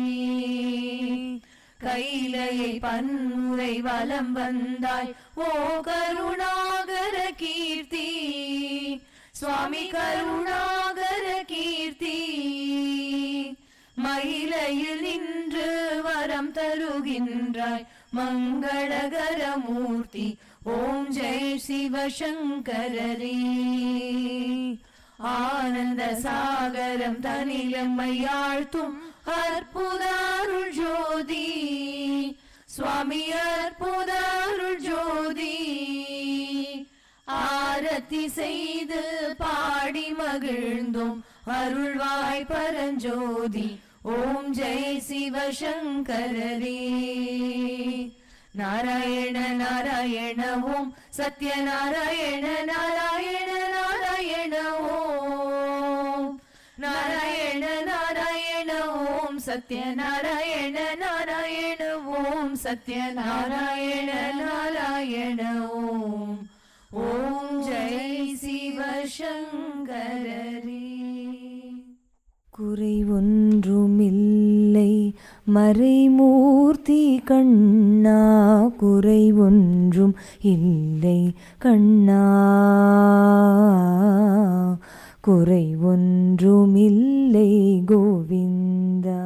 கைலையை பன்முறை வலம் வந்தாய் ஓ கருணாகர கீர்த்தி, சுவாமி கருணாகர கீர்த்தி। மயிலையில் நின்று வரம் தருகின்றாய் மங்களகர மூர்த்தி। ஓம் ஜெய சிவசங்கரரே। ஆனந்த சாகரம் தனிலம்மையாழ்த்தும் அற்புத அருள் ஜோதி, சுவாமி அற்புத அருள் ஜோதி। ஆரத்தி செய்து பாடி மகிழ்ந்தோம் அருள்வாய் பரஞ்சோதி। ஓம் ஜெய சிவசங்கரரே। நாராயண நாராயண ஓம் சத்யநாராயண நாராயண நாராயண ஓம், நாராயண நாராயண ஓம் சத்யநாராயண நாராயண ஓம், சத்யநாராயண நாராயண ஓம்। ஓம் ஜெய சிவசங்கரரே। குறை ஒன்றுமில்லை மறைமூர்த்தி கண்ணா, குறை ஒன்றும் இல்லை கண்ணா, குறை ஒன்றுமில்லை கோவிந்தா।